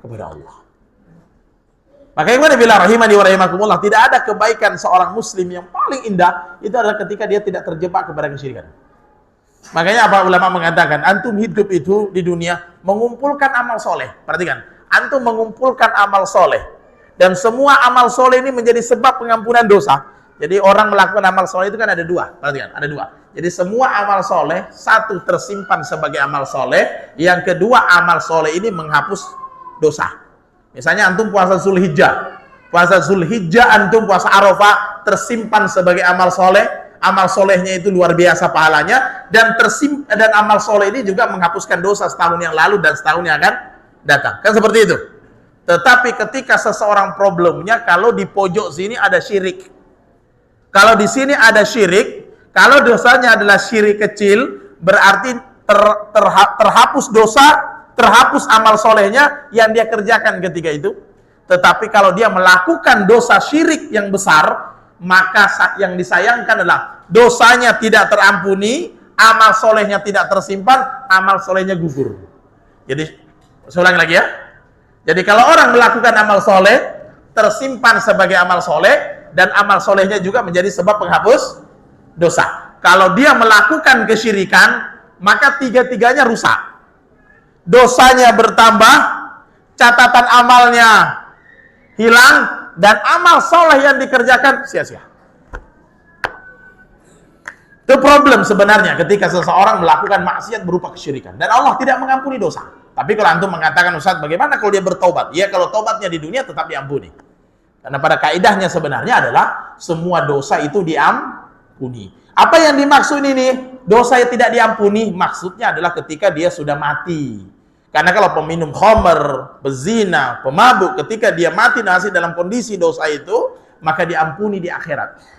Allah. Maka gimana bila rahimani wa rahimakumullah, tidak ada kebaikan seorang muslim yang paling indah itu adalah ketika dia tidak terjebak kepada kesyirikan. Makanya apa ulama mengatakan, antum hidup itu di dunia mengumpulkan amal soleh. Perhatikan, antum mengumpulkan amal soleh dan semua amal soleh ini menjadi sebab pengampunan dosa. Jadi orang melakukan amal soleh itu kan ada dua, perhatikan, ada dua. Jadi semua amal soleh, satu tersimpan sebagai amal soleh, yang kedua amal soleh ini menghapus dosa. Misalnya antum puasa Zulhijjah, antum puasa Arafah, tersimpan sebagai amal soleh, amal solehnya itu luar biasa pahalanya, dan amal soleh ini juga menghapuskan dosa setahun yang lalu dan setahun yang akan datang. Kan seperti itu. Tetapi ketika seseorang problemnya, kalau di pojok sini ada syirik, kalau di sini ada syirik, kalau dosanya adalah syirik kecil, berarti terhapus dosa, terhapus amal solehnya yang dia kerjakan ketika itu. Tetapi kalau dia melakukan dosa syirik yang besar, maka yang disayangkan adalah dosanya tidak terampuni, amal solehnya tidak tersimpan, amal solehnya gugur. Jadi, saya ulangi lagi ya. Jadi kalau orang melakukan amal soleh, tersimpan sebagai amal soleh, dan amal solehnya juga menjadi sebab penghapus dosa. Kalau dia melakukan kesyirikan, maka tiga-tiganya rusak. Dosanya bertambah, catatan amalnya hilang, dan amal soleh yang dikerjakan sia-sia. Itu problem sebenarnya ketika seseorang melakukan maksiat berupa kesyirikan. Dan Allah tidak mengampuni dosa. Tapi kalau antum mengatakan, Ustaz, bagaimana kalau dia bertobat? Ya, kalau tobatnya di dunia tetap diampuni. Karena pada kaidahnya sebenarnya adalah semua dosa itu diampuni. Apa yang dimaksud ini? Dosa yang tidak diampuni maksudnya adalah ketika dia sudah mati. Karena kalau peminum khamr, pezina, pemabuk, ketika dia mati masih dalam kondisi dosa itu, maka diampuni di akhirat.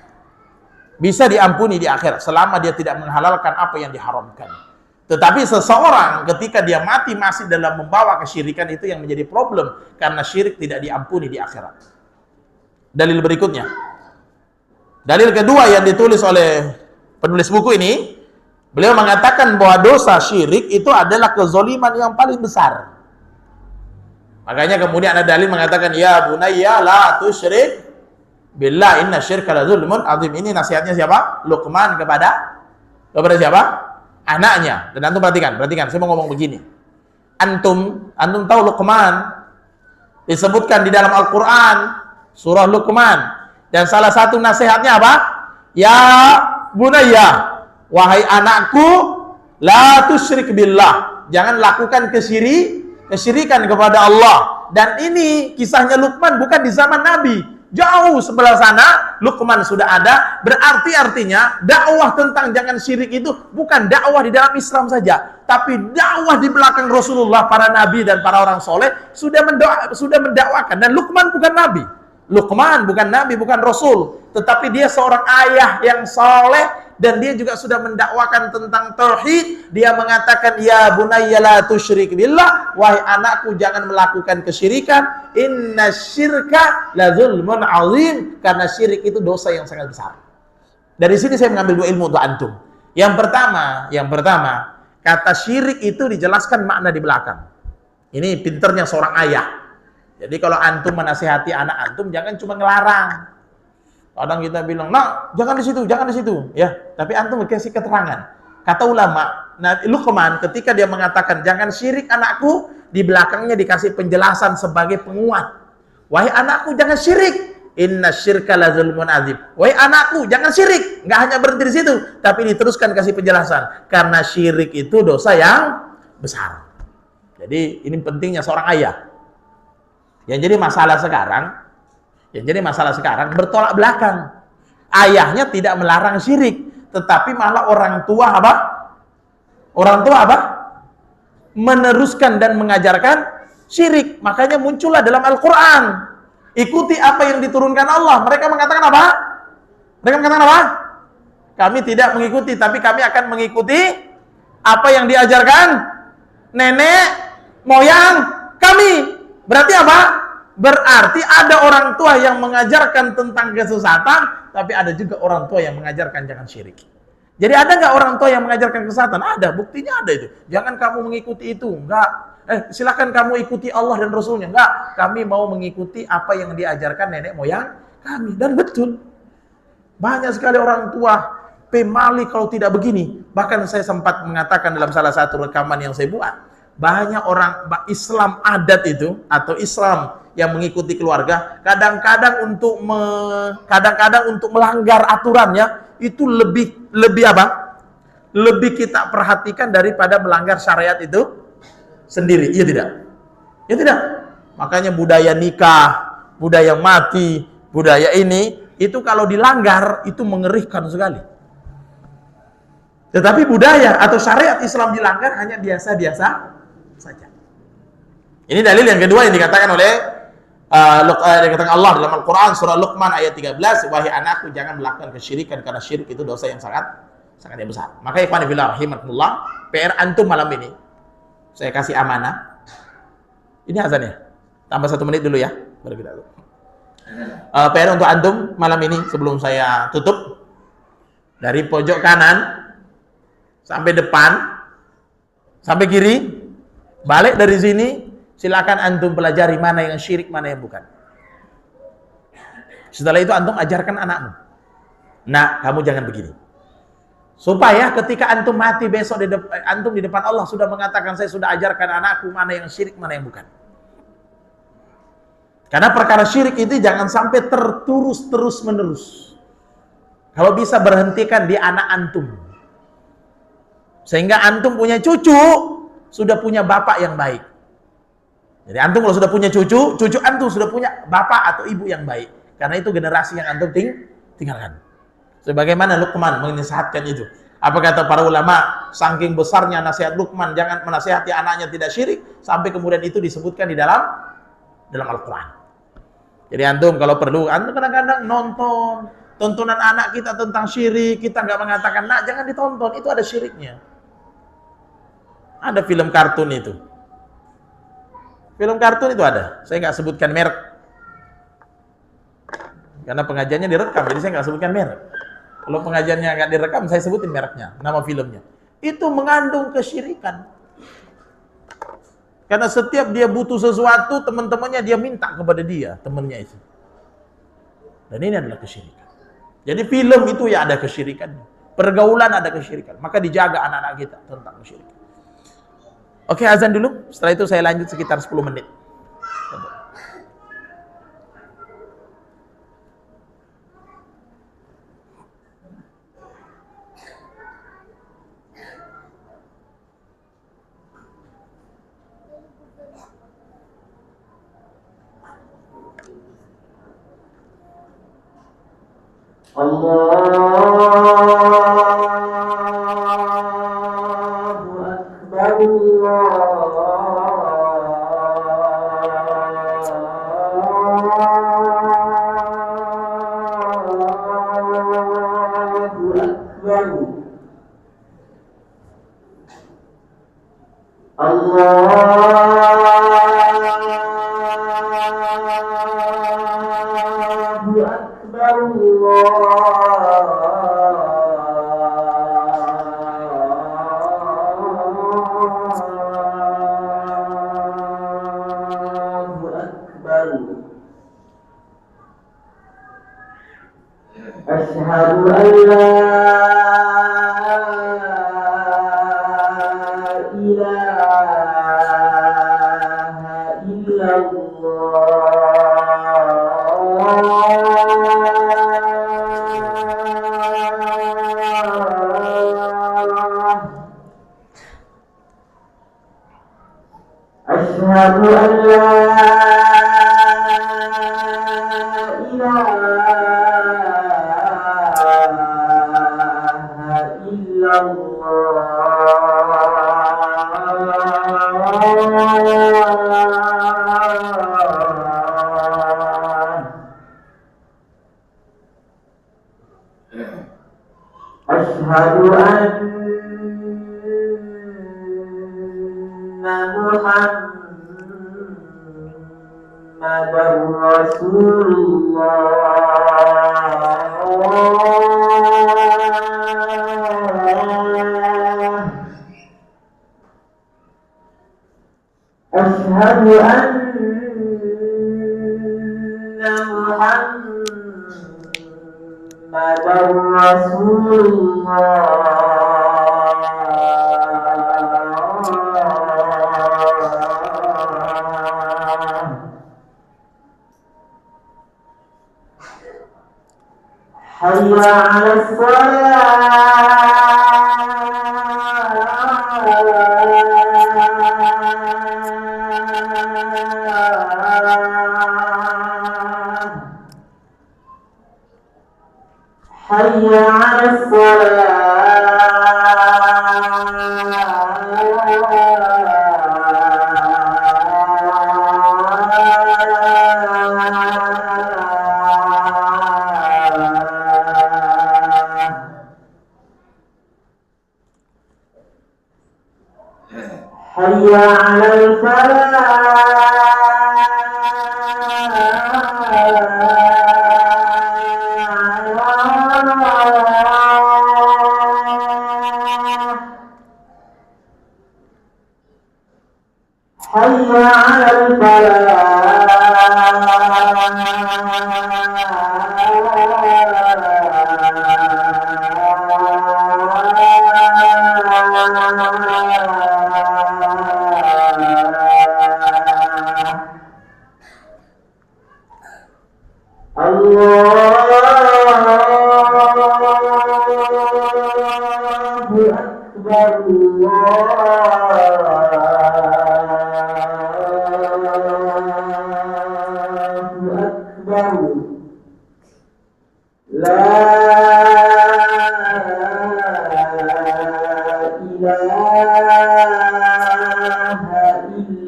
Bisa diampuni di akhirat selama dia tidak menghalalkan apa yang diharamkan. Tetapi seseorang ketika dia mati masih dalam membawa kesyirikan, itu yang menjadi problem, karena syirik tidak diampuni di akhirat. Dalil berikutnya, dalil kedua yang ditulis oleh penulis buku ini, beliau mengatakan bahwa dosa syirik itu adalah kezoliman yang paling besar. Makanya kemudian ada dalil mengatakan, ya bunayya la tusyrik billah inna syirka la zulmun azim. Ini nasihatnya siapa? Luqman kepada siapa? Anaknya. Dan antum perhatikan, saya mau ngomong begini. Antum tahu Luqman disebutkan di dalam Al-Qur'an surah Luqman, dan salah satu nasihatnya apa? Ya bunayya, wahai anakku, la tusyrik billah, jangan lakukan kesyirikan kepada Allah. Dan ini kisahnya Luqman bukan di zaman Nabi. Jauh sebelah sana Luqman sudah ada. Berarti artinya dakwah tentang jangan syirik itu bukan dakwah di dalam Islam saja, tapi dakwah di belakang Rasulullah, para nabi dan para orang soleh sudah mendakwakan. Dan Luqman bukan nabi, Luqman bukan nabi, bukan rasul, tetapi dia seorang ayah yang soleh, dan dia juga sudah mendakwakan tentang tauhid. Dia mengatakan, ya bunayya la tusyrik billah, wahai anakku jangan melakukan kesyirikan, inna syirka la zulmun azim, karena syirik itu dosa yang sangat besar. Dari sini saya mengambil dua ilmu untuk antum. Yang pertama, kata syirik itu dijelaskan makna di belakang. Ini pinternya seorang ayah. Jadi kalau antum menasihati anak antum, jangan cuma ngelarang. Kadang kita bilang, nah jangan di situ, ya. Tapi antum kasih keterangan. Kata ulama, nah Luqman ketika dia mengatakan jangan syirik anakku, di belakangnya dikasih penjelasan sebagai penguat. Wahai anakku jangan syirik, inna syirka la zulmun azim. Wahai anakku jangan syirik. Nggak hanya berhenti di situ, tapi diteruskan kasih penjelasan. Karena syirik itu dosa yang besar. Jadi ini pentingnya seorang ayah. Yang jadi masalah sekarang bertolak belakang. Ayahnya tidak melarang syirik, tetapi malah orang tua apa? Meneruskan dan mengajarkan syirik. Makanya muncullah dalam Al-Quran, ikuti apa yang diturunkan Allah. Mereka mengatakan apa? Kami tidak mengikuti, tapi kami akan mengikuti apa yang diajarkan nenek moyang kami. Berarti apa? Berarti ada orang tua yang mengajarkan tentang kesesatan, tapi ada juga orang tua yang mengajarkan jangan syirik. Jadi ada nggak orang tua yang mengajarkan kesesatan? Ada, buktinya ada itu. Jangan kamu mengikuti itu, enggak. Silakan kamu ikuti Allah dan Rasulnya. Enggak, kami mau mengikuti apa yang diajarkan nenek moyang kami. Dan betul, banyak sekali orang tua pemali kalau tidak begini. Bahkan saya sempat mengatakan dalam salah satu rekaman yang saya buat, banyak orang Islam adat itu atau Islam yang mengikuti keluarga, kadang-kadang untuk melanggar aturannya itu lebih apa? Lebih kita perhatikan daripada melanggar syariat itu sendiri. Iya tidak? Ya tidak. Makanya budaya nikah, budaya mati, budaya ini itu kalau dilanggar itu mengerikan sekali. Tetapi budaya atau syariat Islam dilanggar hanya biasa-biasa saja. Ini dalil yang kedua yang dikatakan oleh dikatakan Allah dalam Al-Quran surah Luqman ayat 13, wahai anakku jangan melakukan kesyirikan, karena syirik itu dosa yang sangat yang besar. Maka ikhwan fillah rahimakumullah, PR antum malam ini saya kasih amanah. Ini azan ya, tambah 1 menit dulu ya baru kita PR untuk antum malam ini sebelum saya tutup, dari pojok kanan sampai depan sampai kiri, balik dari sini, silakan antum pelajari mana yang syirik, mana yang bukan. Setelah itu antum ajarkan anakmu. Nah, kamu jangan begini. Supaya ketika antum mati besok antum di depan Allah sudah mengatakan, saya sudah ajarkan anakku mana yang syirik, mana yang bukan. Karena perkara syirik itu jangan sampai terus menerus. Kalau bisa berhentikan di anak antum. Sehingga antum punya cucu, sudah punya bapak yang baik. Jadi antum kalau sudah punya cucu, cucu antum sudah punya bapak atau ibu yang baik. Karena itu generasi yang antum tinggalkan. Sebagaimana Luqman menasihatkan itu. Apa kata para ulama? Saking besarnya nasihat Luqman, jangan menasihati anaknya tidak syirik, sampai kemudian itu disebutkan di dalam Al-Quran. Jadi antum kalau perlu, antum kadang-kadang nonton tontonan anak kita tentang syirik, kita nggak mengatakan, nak jangan ditonton, itu ada syiriknya. Ada film kartun itu. Film kartun itu ada. Saya nggak sebutkan merek. Karena pengajiannya direkam, jadi saya nggak sebutkan merek. Kalau pengajiannya nggak direkam, saya sebutin mereknya, nama filmnya. Itu mengandung kesyirikan. Karena setiap dia butuh sesuatu, teman-temannya dia minta kepada dia, temannya itu. Dan ini adalah kesyirikan. Jadi film itu ya ada kesyirikan. Pergaulan ada kesyirikan. Maka dijaga anak-anak kita tentang kesyirikan. Oke, azan dulu. Setelah itu saya lanjut sekitar 10 menit.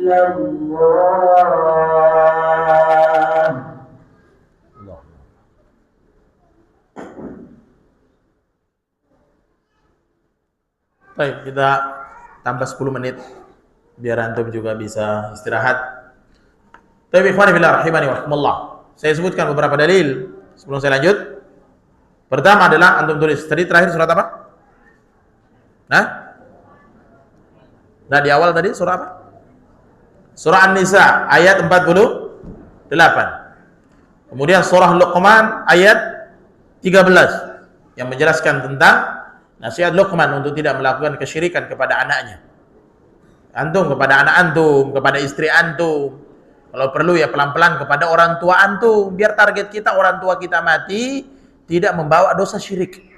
illallah. Baik, kita tambah 10 menit biar antum juga bisa istirahat. Tapi ikhwani fillah rahimani wa rahimakumullah. Saya sebutkan beberapa dalil sebelum saya lanjut. Pertama adalah antum tulis tadi terakhir surat apa? Nah, di awal tadi surah apa? Surah An-Nisa ayat 48. Kemudian surah Luqman ayat 13 yang menjelaskan tentang nasihat Luqman untuk tidak melakukan kesyirikan kepada anaknya. Antum kepada anak antum, kepada istri antum. Kalau perlu ya pelan-pelan kepada orang tua antum, biar target kita orang tua kita mati tidak membawa dosa syirik.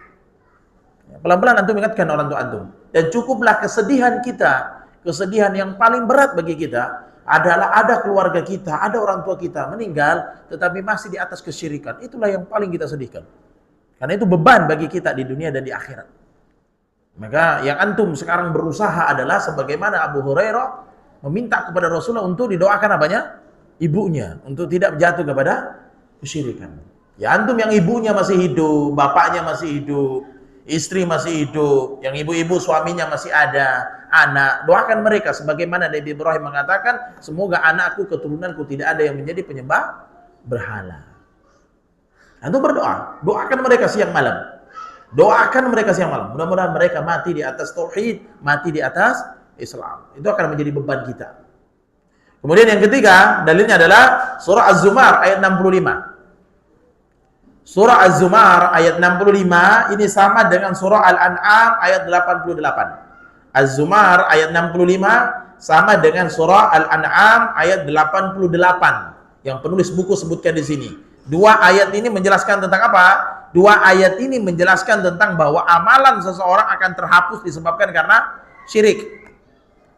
Pelan-pelan antum ingatkan orang tua antum. Dan cukuplah kesedihan kita, kesedihan yang paling berat bagi kita adalah ada keluarga kita, ada orang tua kita meninggal tetapi masih di atas kesyirikan. Itulah yang paling kita sedihkan. Karena itu beban bagi kita di dunia dan di akhirat. Maka yang antum sekarang berusaha adalah sebagaimana Abu Hurairah meminta kepada Rasulullah untuk didoakan apanya? Ibunya, untuk tidak jatuh kepada kesyirikan. Ya antum yang ibunya masih hidup, bapaknya masih hidup, istri masih hidup, yang ibu-ibu suaminya masih ada, anak, doakan mereka sebagaimana Nabi Ibrahim mengatakan, semoga anakku, keturunanku tidak ada yang menjadi penyembah berhala. Antum berdoa, doakan mereka siang malam. Doakan mereka siang malam. Mudah-mudahan mereka mati di atas tauhid, mati di atas Islam. Itu akan menjadi beban kita. Kemudian yang ketiga, dalilnya adalah surah Az-Zumar ayat 65. Surah Az-Zumar ayat 65 ini sama dengan surah Al-An'am ayat 88. Az-Zumar ayat 65 sama dengan surah Al-An'am ayat 88 yang penulis buku sebutkan di sini. Dua ayat ini menjelaskan tentang apa? Dua ayat ini menjelaskan tentang bahwa amalan seseorang akan terhapus disebabkan karena syirik.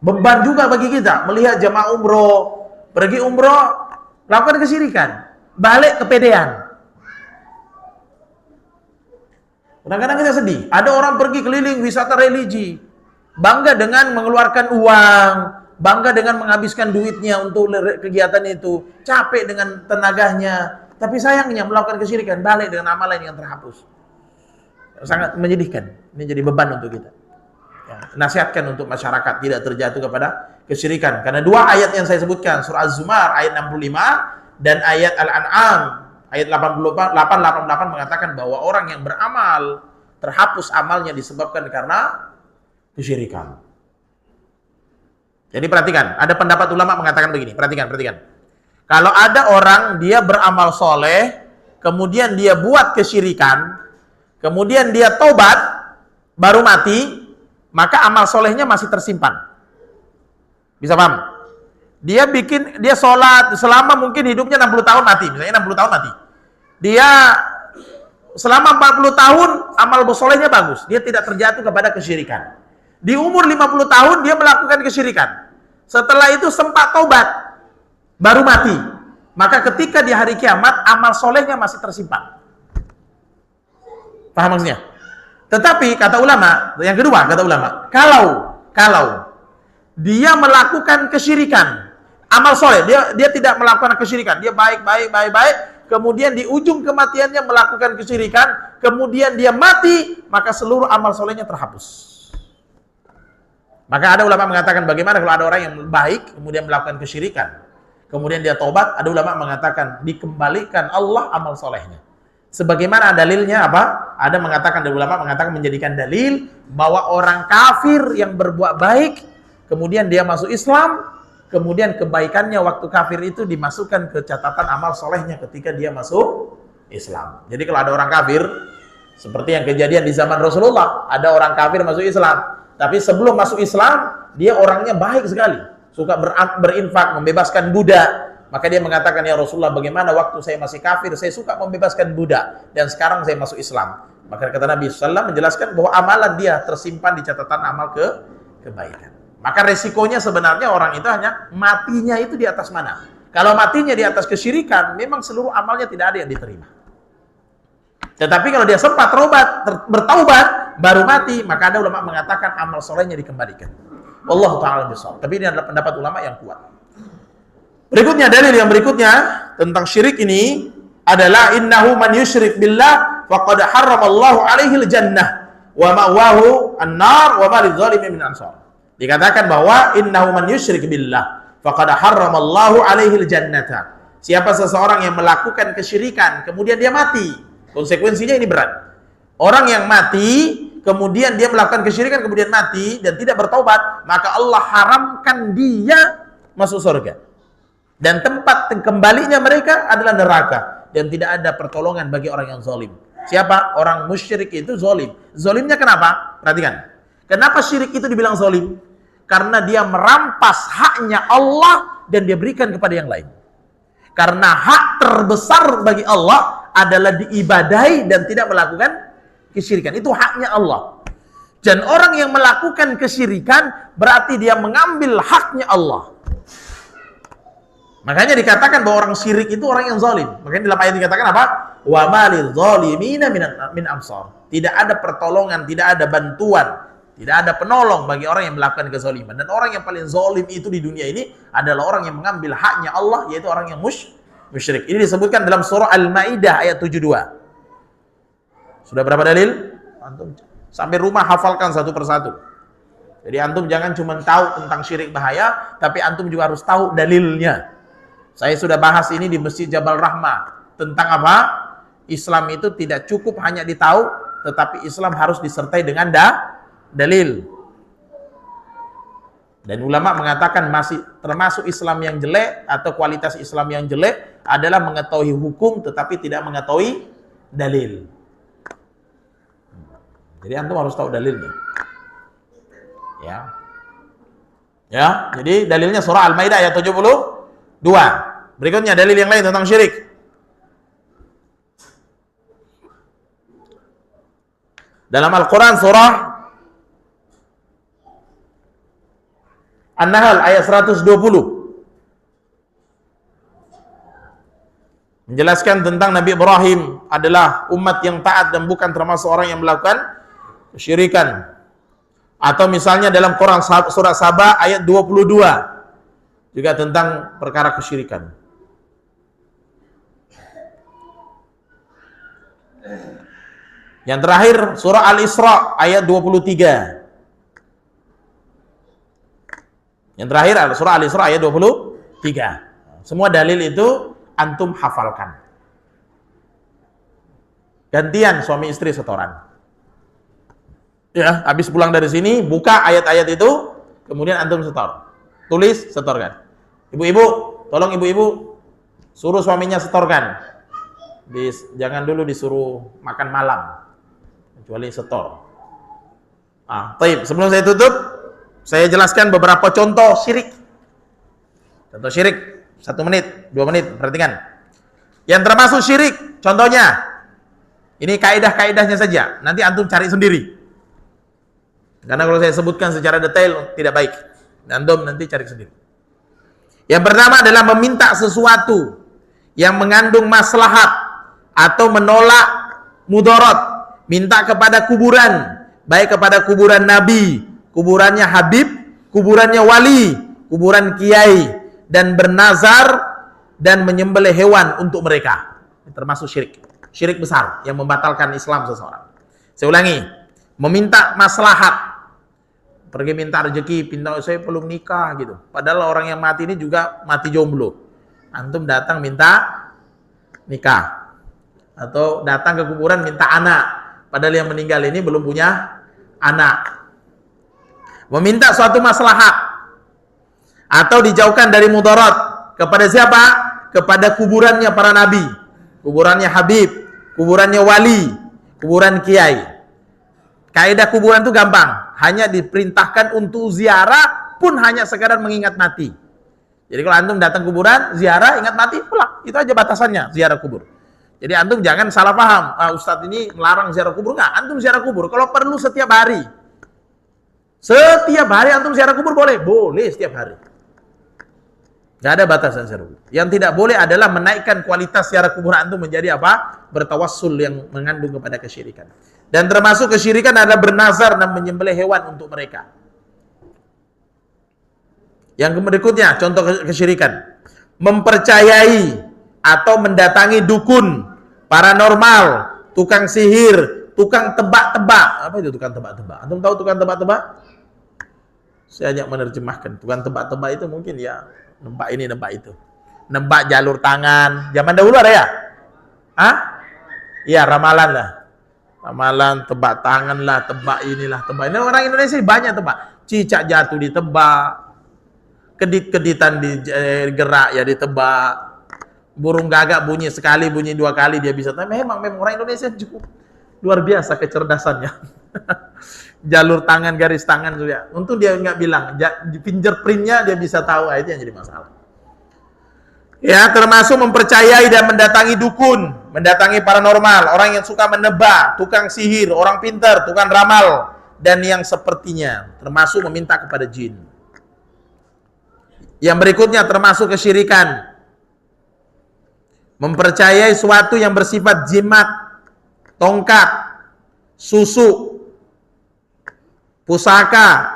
Beban juga bagi kita melihat jamaah umroh, pergi umroh, lakukan kesyirikan, balik kepedean. Kadang-kadang kita sedih. Ada orang pergi keliling wisata religi, bangga dengan mengeluarkan uang, bangga dengan menghabiskan duitnya untuk kegiatan itu, capek dengan tenaganya. Tapi sayangnya melakukan kesyirikan, balik dengan amalan yang terhapus. Sangat menyedihkan. Ini jadi beban untuk kita. Ya, nasihatkan untuk masyarakat tidak terjatuh kepada kesyirikan. Karena dua ayat yang saya sebutkan, surah Az-Zumar ayat 65 dan ayat Al-An'am ayat 88 mengatakan bahwa orang yang beramal terhapus amalnya disebabkan karena kesyirikan. Jadi perhatikan, ada pendapat ulama mengatakan begini, perhatikan. Kalau ada orang dia beramal soleh, kemudian dia buat kesyirikan, kemudian dia tobat, baru mati, maka amal solehnya masih tersimpan. Bisa paham? Dia sholat selama mungkin hidupnya 60 tahun mati, misalnya 60 tahun mati. Dia selama 40 tahun amal solehnya bagus, dia tidak terjatuh kepada kesyirikan. Di umur 50 tahun dia melakukan kesyirikan. Setelah itu sempat tobat, baru mati. Maka ketika di hari kiamat amal solehnya masih tersimpan. Paham maksudnya? Tetapi kata ulama, yang kedua kata ulama, kalau dia melakukan kesyirikan, amal soleh, dia tidak melakukan kesyirikan, dia baik, kemudian di ujung kematiannya melakukan kesyirikan, kemudian dia mati, maka seluruh amal solehnya terhapus. Maka ada ulama mengatakan bagaimana kalau ada orang yang baik kemudian melakukan kesyirikan, kemudian dia tobat, ada ulama mengatakan dikembalikan Allah amal solehnya. Sebagaimana dalilnya apa? Ada ulama mengatakan menjadikan dalil bahwa orang kafir yang berbuat baik, kemudian dia masuk Islam, kemudian kebaikannya waktu kafir itu dimasukkan ke catatan amal solehnya ketika dia masuk Islam. Jadi kalau ada orang kafir, seperti yang kejadian di zaman Rasulullah, ada orang kafir masuk Islam, tapi sebelum masuk Islam, dia orangnya baik sekali, suka berinfak, membebaskan budak. Maka dia mengatakan, ya Rasulullah, bagaimana waktu saya masih kafir, saya suka membebaskan budak, dan sekarang saya masuk Islam. Maka kata Nabi SAW menjelaskan bahwa amalan dia tersimpan di catatan amal kebaikan. Maka resikonya sebenarnya orang itu hanya matinya itu di atas mana. Kalau matinya di atas kesyirikan, memang seluruh amalnya tidak ada yang diterima. Tetapi kalau dia sempat bertaubat, baru mati, maka ada ulama mengatakan amal solehnya dikembalikan. Wallahu ta'ala bishawab. Tapi ini adalah pendapat ulama yang kuat. Berikutnya, dalil yang berikutnya tentang syirik ini adalah innahu man yusyrik billah faqad harramallahu alaihi al-jannah wa ma'wahu an-nar wa ma lidh-dhalimin min ansar. Dikatakan bahwa innahu man yusyrik billah faqad harramallahu alaihi al-jannata. Siapa seseorang yang melakukan kesyirikan kemudian dia mati, konsekuensinya ini berat. Orang yang mati kemudian dia melakukan kesyirikan kemudian mati dan tidak bertaubat, maka Allah haramkan dia masuk surga. Dan tempat kembalinya mereka adalah neraka dan tidak ada pertolongan bagi orang yang zalim. Siapa? Orang musyrik itu zalim. Zalimnya kenapa? Perhatikan. Kenapa syirik itu dibilang zalim? Karena dia merampas haknya Allah dan dia berikan kepada yang lain. Karena hak terbesar bagi Allah adalah diibadahi dan tidak melakukan kesyirikan. Itu haknya Allah. Dan orang yang melakukan kesyirikan berarti dia mengambil haknya Allah. Makanya dikatakan bahwa orang syirik itu orang yang zalim. Makanya dalam ayat dikatakan apa? Wa malil zalimina min ansar. Tidak ada pertolongan, tidak ada bantuan, tidak ada penolong bagi orang yang melakukan kezaliman. Dan orang yang paling zalim itu di dunia ini adalah orang yang mengambil haknya Allah, yaitu orang yang musyrik. Ini disebutkan dalam surah Al-Maidah ayat 72. Sudah berapa dalil? Antum sampai rumah hafalkan satu persatu. Jadi antum jangan cuma tahu tentang syirik bahaya, tapi antum juga harus tahu dalilnya. Saya sudah bahas ini di Masjid Jabal Rahmah tentang apa? Islam itu tidak cukup hanya ditahu, tetapi Islam harus disertai dengan dalil. Dan ulama mengatakan masih termasuk Islam yang jelek atau kualitas Islam yang jelek adalah mengetahui hukum tetapi tidak mengetahui dalil. Jadi antum harus tahu dalilnya. Ya, jadi dalilnya surah Al-Maidah ayat 72. Berikutnya dalil yang lain tentang syirik. Dalam Al-Quran surah An-Nahl ayat 120 menjelaskan tentang Nabi Ibrahim adalah umat yang taat dan bukan termasuk orang yang melakukan kesyirikan. Atau misalnya dalam Quran surah Saba ayat 22 juga tentang perkara kesyirikan. Yang terakhir surah Al-Isra ayat 23. Yang terakhir surah Al-Isra ayat 23. Semua dalil itu antum hafalkan. Gantian suami istri setoran. Ya, habis pulang dari sini buka ayat-ayat itu, kemudian antum setor. Tulis, setorkan. Ibu-ibu, tolong ibu-ibu suruh suaminya setorkan. Jangan dulu disuruh makan malam, kecuali setor. Taib. Sebelum saya tutup, saya jelaskan beberapa contoh syirik. Contoh syirik, 1 menit, 2 menit, perhatikan. Yang termasuk syirik, contohnya, ini kaidah-kaidahnya saja. Nanti antum cari sendiri. Karena kalau saya sebutkan secara detail tidak baik. Antum nanti cari sendiri. Yang pertama adalah meminta sesuatu yang mengandung maslahat atau menolak mudarat. Minta kepada kuburan, baik kepada kuburan Nabi, kuburannya Habib, kuburannya wali, kuburan kiai, dan bernazar dan menyembelih hewan untuk mereka. Ini termasuk syirik. Syirik besar yang membatalkan Islam seseorang. Saya ulangi, meminta maslahat. Pergi minta rezeki, pinta saya belum nikah gitu. Padahal orang yang mati ini juga mati jomblo. Antum datang minta nikah. Atau datang ke kuburan minta anak. Padahal yang meninggal ini belum punya anak. Meminta suatu maslahat. Atau dijauhkan dari mudarat. Kepada siapa? Kepada kuburannya para nabi. Kuburannya Habib. Kuburannya wali. Kuburan kiai. Kaidah kuburan itu gampang. Hanya diperintahkan untuk ziarah pun hanya sekadar mengingat mati. Jadi kalau antum datang kuburan, ziarah, ingat mati, pulang. Itu aja batasannya, ziarah kubur. Jadi antum jangan salah paham. Ustadz ini melarang ziarah kubur. Enggak, antum ziarah kubur. Kalau perlu setiap hari. Setiap hari antum ziarah kubur boleh? Boleh setiap hari. Enggak ada batasan ziarah kubur. Yang tidak boleh adalah menaikkan kualitas ziarah kubur antum menjadi apa? Bertawassul yang mengandung kepada kesyirikan. Dan termasuk kesyirikan adalah bernazar dan menyembelih hewan untuk mereka. Yang berikutnya, contoh kesyirikan. mempercayai atau mendatangi dukun, paranormal, tukang sihir, tukang tebak-tebak. Apa itu tukang tebak-tebak? Antum tahu tukang tebak-tebak? Saya hanya menerjemahkan. Tukang tebak-tebak itu mungkin ya nebak ini, nebak itu. Nebak jalur tangan. Zaman dahulu ada ya? Hah? Iya, ramalan lah. Ramalan, tebak tangan lah, tebak inilah, tebak ini. Orang Indonesia banyak tebak. Cicak jatuh ditebak, kedit-keditan digerak ya ditebak, burung gagak bunyi sekali, bunyi dua kali dia bisa tebak. Memang orang Indonesia cukup luar biasa kecerdasannya. Jalur tangan, garis tangan sudah. Untung dia nggak bilang, fingerprintnya dia bisa tahu, itu yang jadi masalah. Ya, termasuk mempercayai dan mendatangi dukun, mendatangi paranormal, orang yang suka menebak, tukang sihir, orang pintar, tukang ramal, dan yang sepertinya, termasuk meminta kepada jin. Yang berikutnya termasuk kesyirikan. Mempercayai suatu yang bersifat jimat, tongkat, susu, pusaka,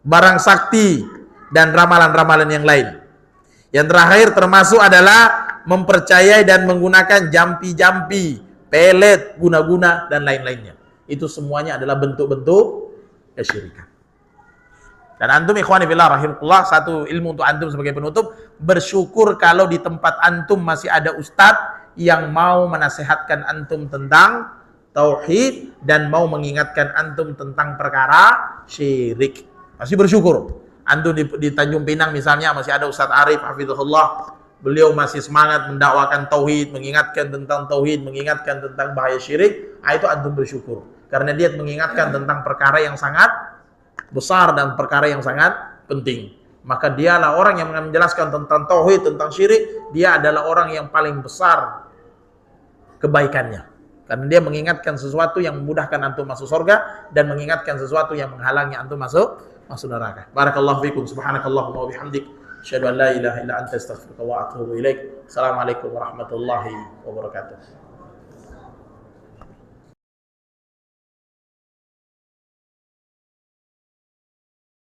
barang sakti, dan ramalan-ramalan yang lain. Yang terakhir termasuk adalah mempercayai dan menggunakan jampi-jampi, pelet, guna-guna, dan lain-lainnya. Itu semuanya adalah bentuk-bentuk kesyirikan. Dan antum ikhwani fillah rahimahullah, satu ilmu untuk antum sebagai penutup, bersyukur kalau di tempat antum masih ada ustadz yang mau menasehatkan antum tentang tauhid dan mau mengingatkan antum tentang perkara syirik. Masih bersyukur. Antum di Tanjung Pinang misalnya masih ada Ustadz Arif hafizahullah, beliau masih semangat mendakwakan tauhid, mengingatkan tentang tauhid, mengingatkan tentang bahaya syirik. Itu antum bersyukur karena dia mengingatkan tentang perkara yang sangat besar dan perkara yang sangat penting. Maka dialah orang yang menjelaskan tentang tauhid, tentang syirik, dia adalah orang yang paling besar kebaikannya. Karena dia mengingatkan sesuatu yang memudahkan antum masuk surga dan mengingatkan sesuatu yang menghalangi antum masuk neraka. Barakallahu fikum, subhanakallahumma wa bihamdik, asyhadu an la ilaha illa anta, astaghfiruka wa atubu ilaik. Assalamualaikum warahmatullahi wabarakatuh.